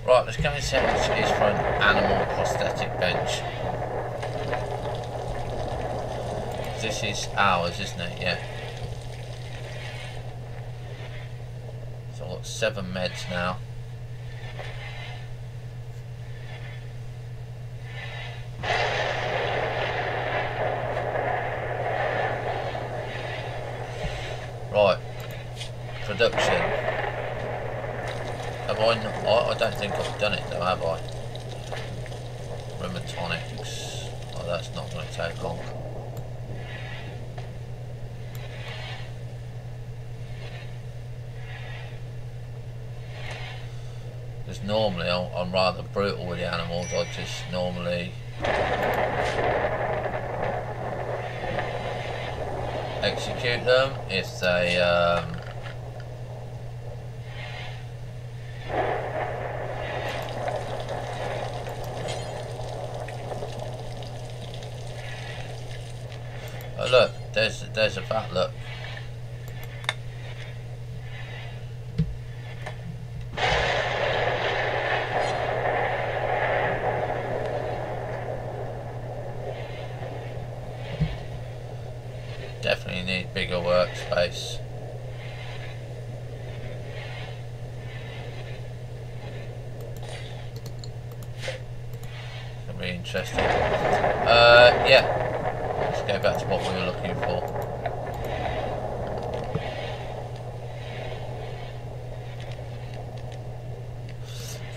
Right, let's go and see how much it is for an animal prosthetic bench. This is ours, isn't it? Yeah. So I've got 7 meds now. Right. Production. Have I not? I don't think I've done it though, have I? Rheumatonics. Oh, that's not going to take long. Because normally I'm rather brutal with the animals. I just normally execute them if they oh look, there's a vat, look. Definitely need bigger workspace. It'll be interesting. Yeah. Let's go back to what we were looking for.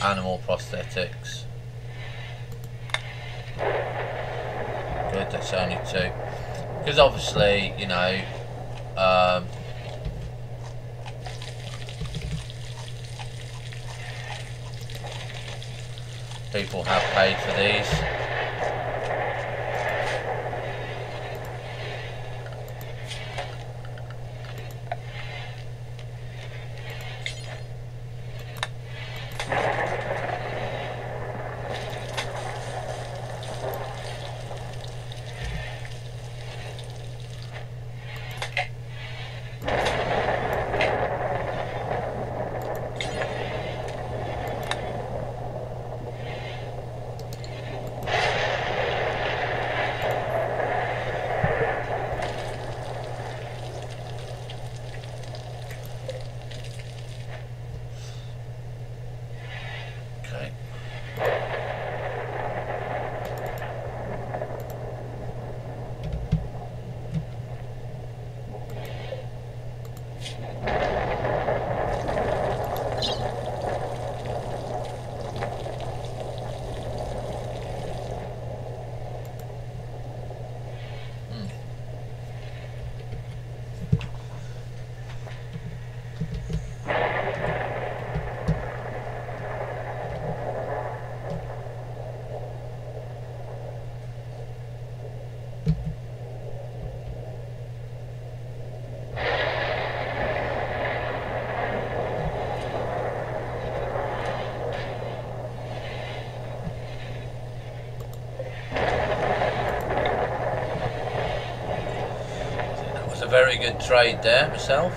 animal prosthetics. Good, that's only 2. Because obviously, you know, people have paid for these. A very good trade there myself.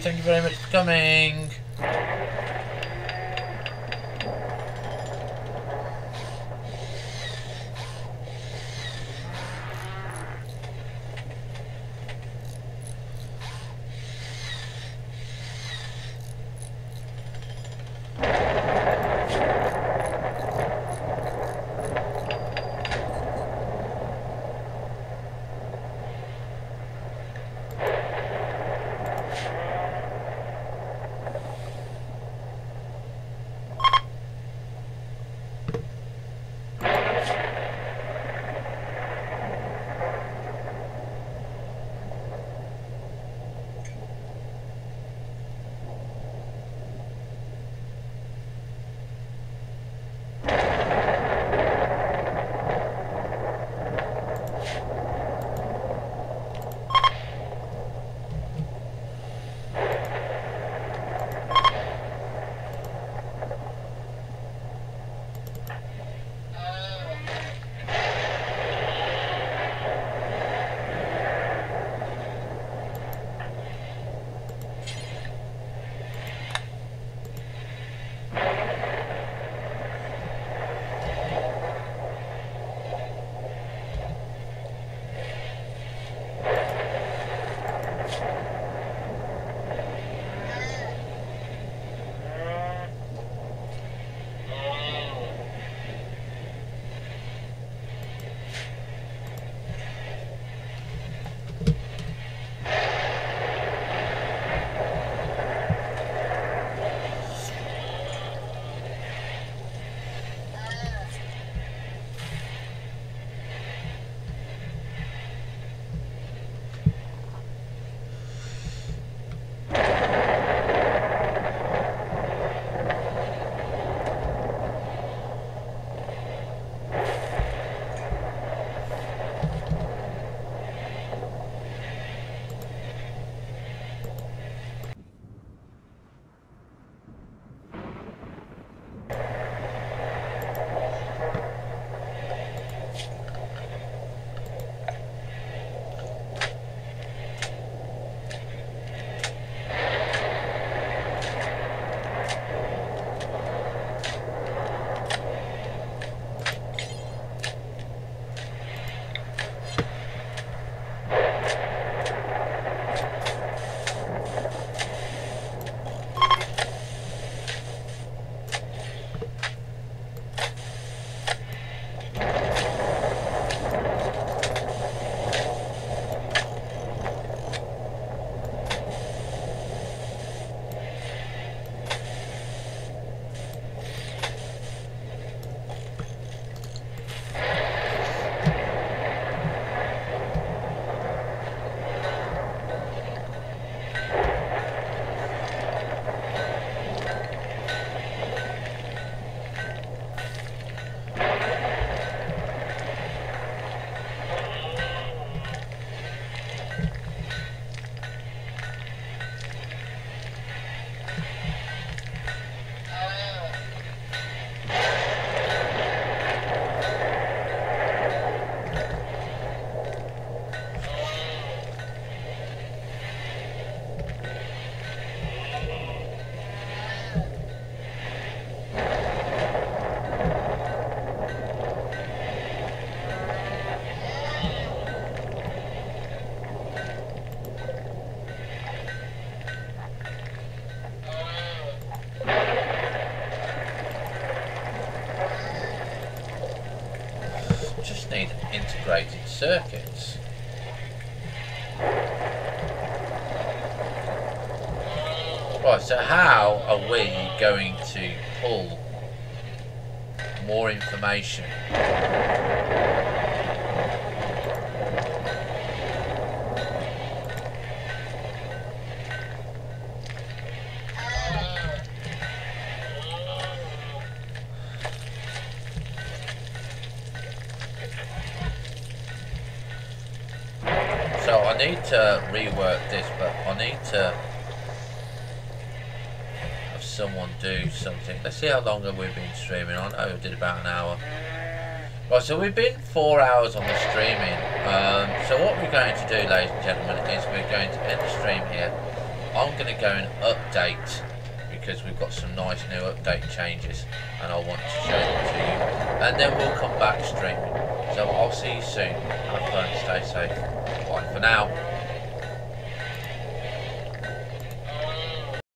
Thank you very much for coming. Need integrated circuits. Right, so how are we going to pull more information? So I need to rework this, but I need to have someone do something. Let's see how long have we been streaming on. Oh, we did about an hour. Right, so we've been 4 hours on the streaming. So what we're going to do, ladies and gentlemen, is we're going to end the stream here. I'm going to go and update, because we've got some nice new update changes and I want to show them to you, and then we'll come back streaming. So I'll see you soon. Have fun, stay safe, bye for now.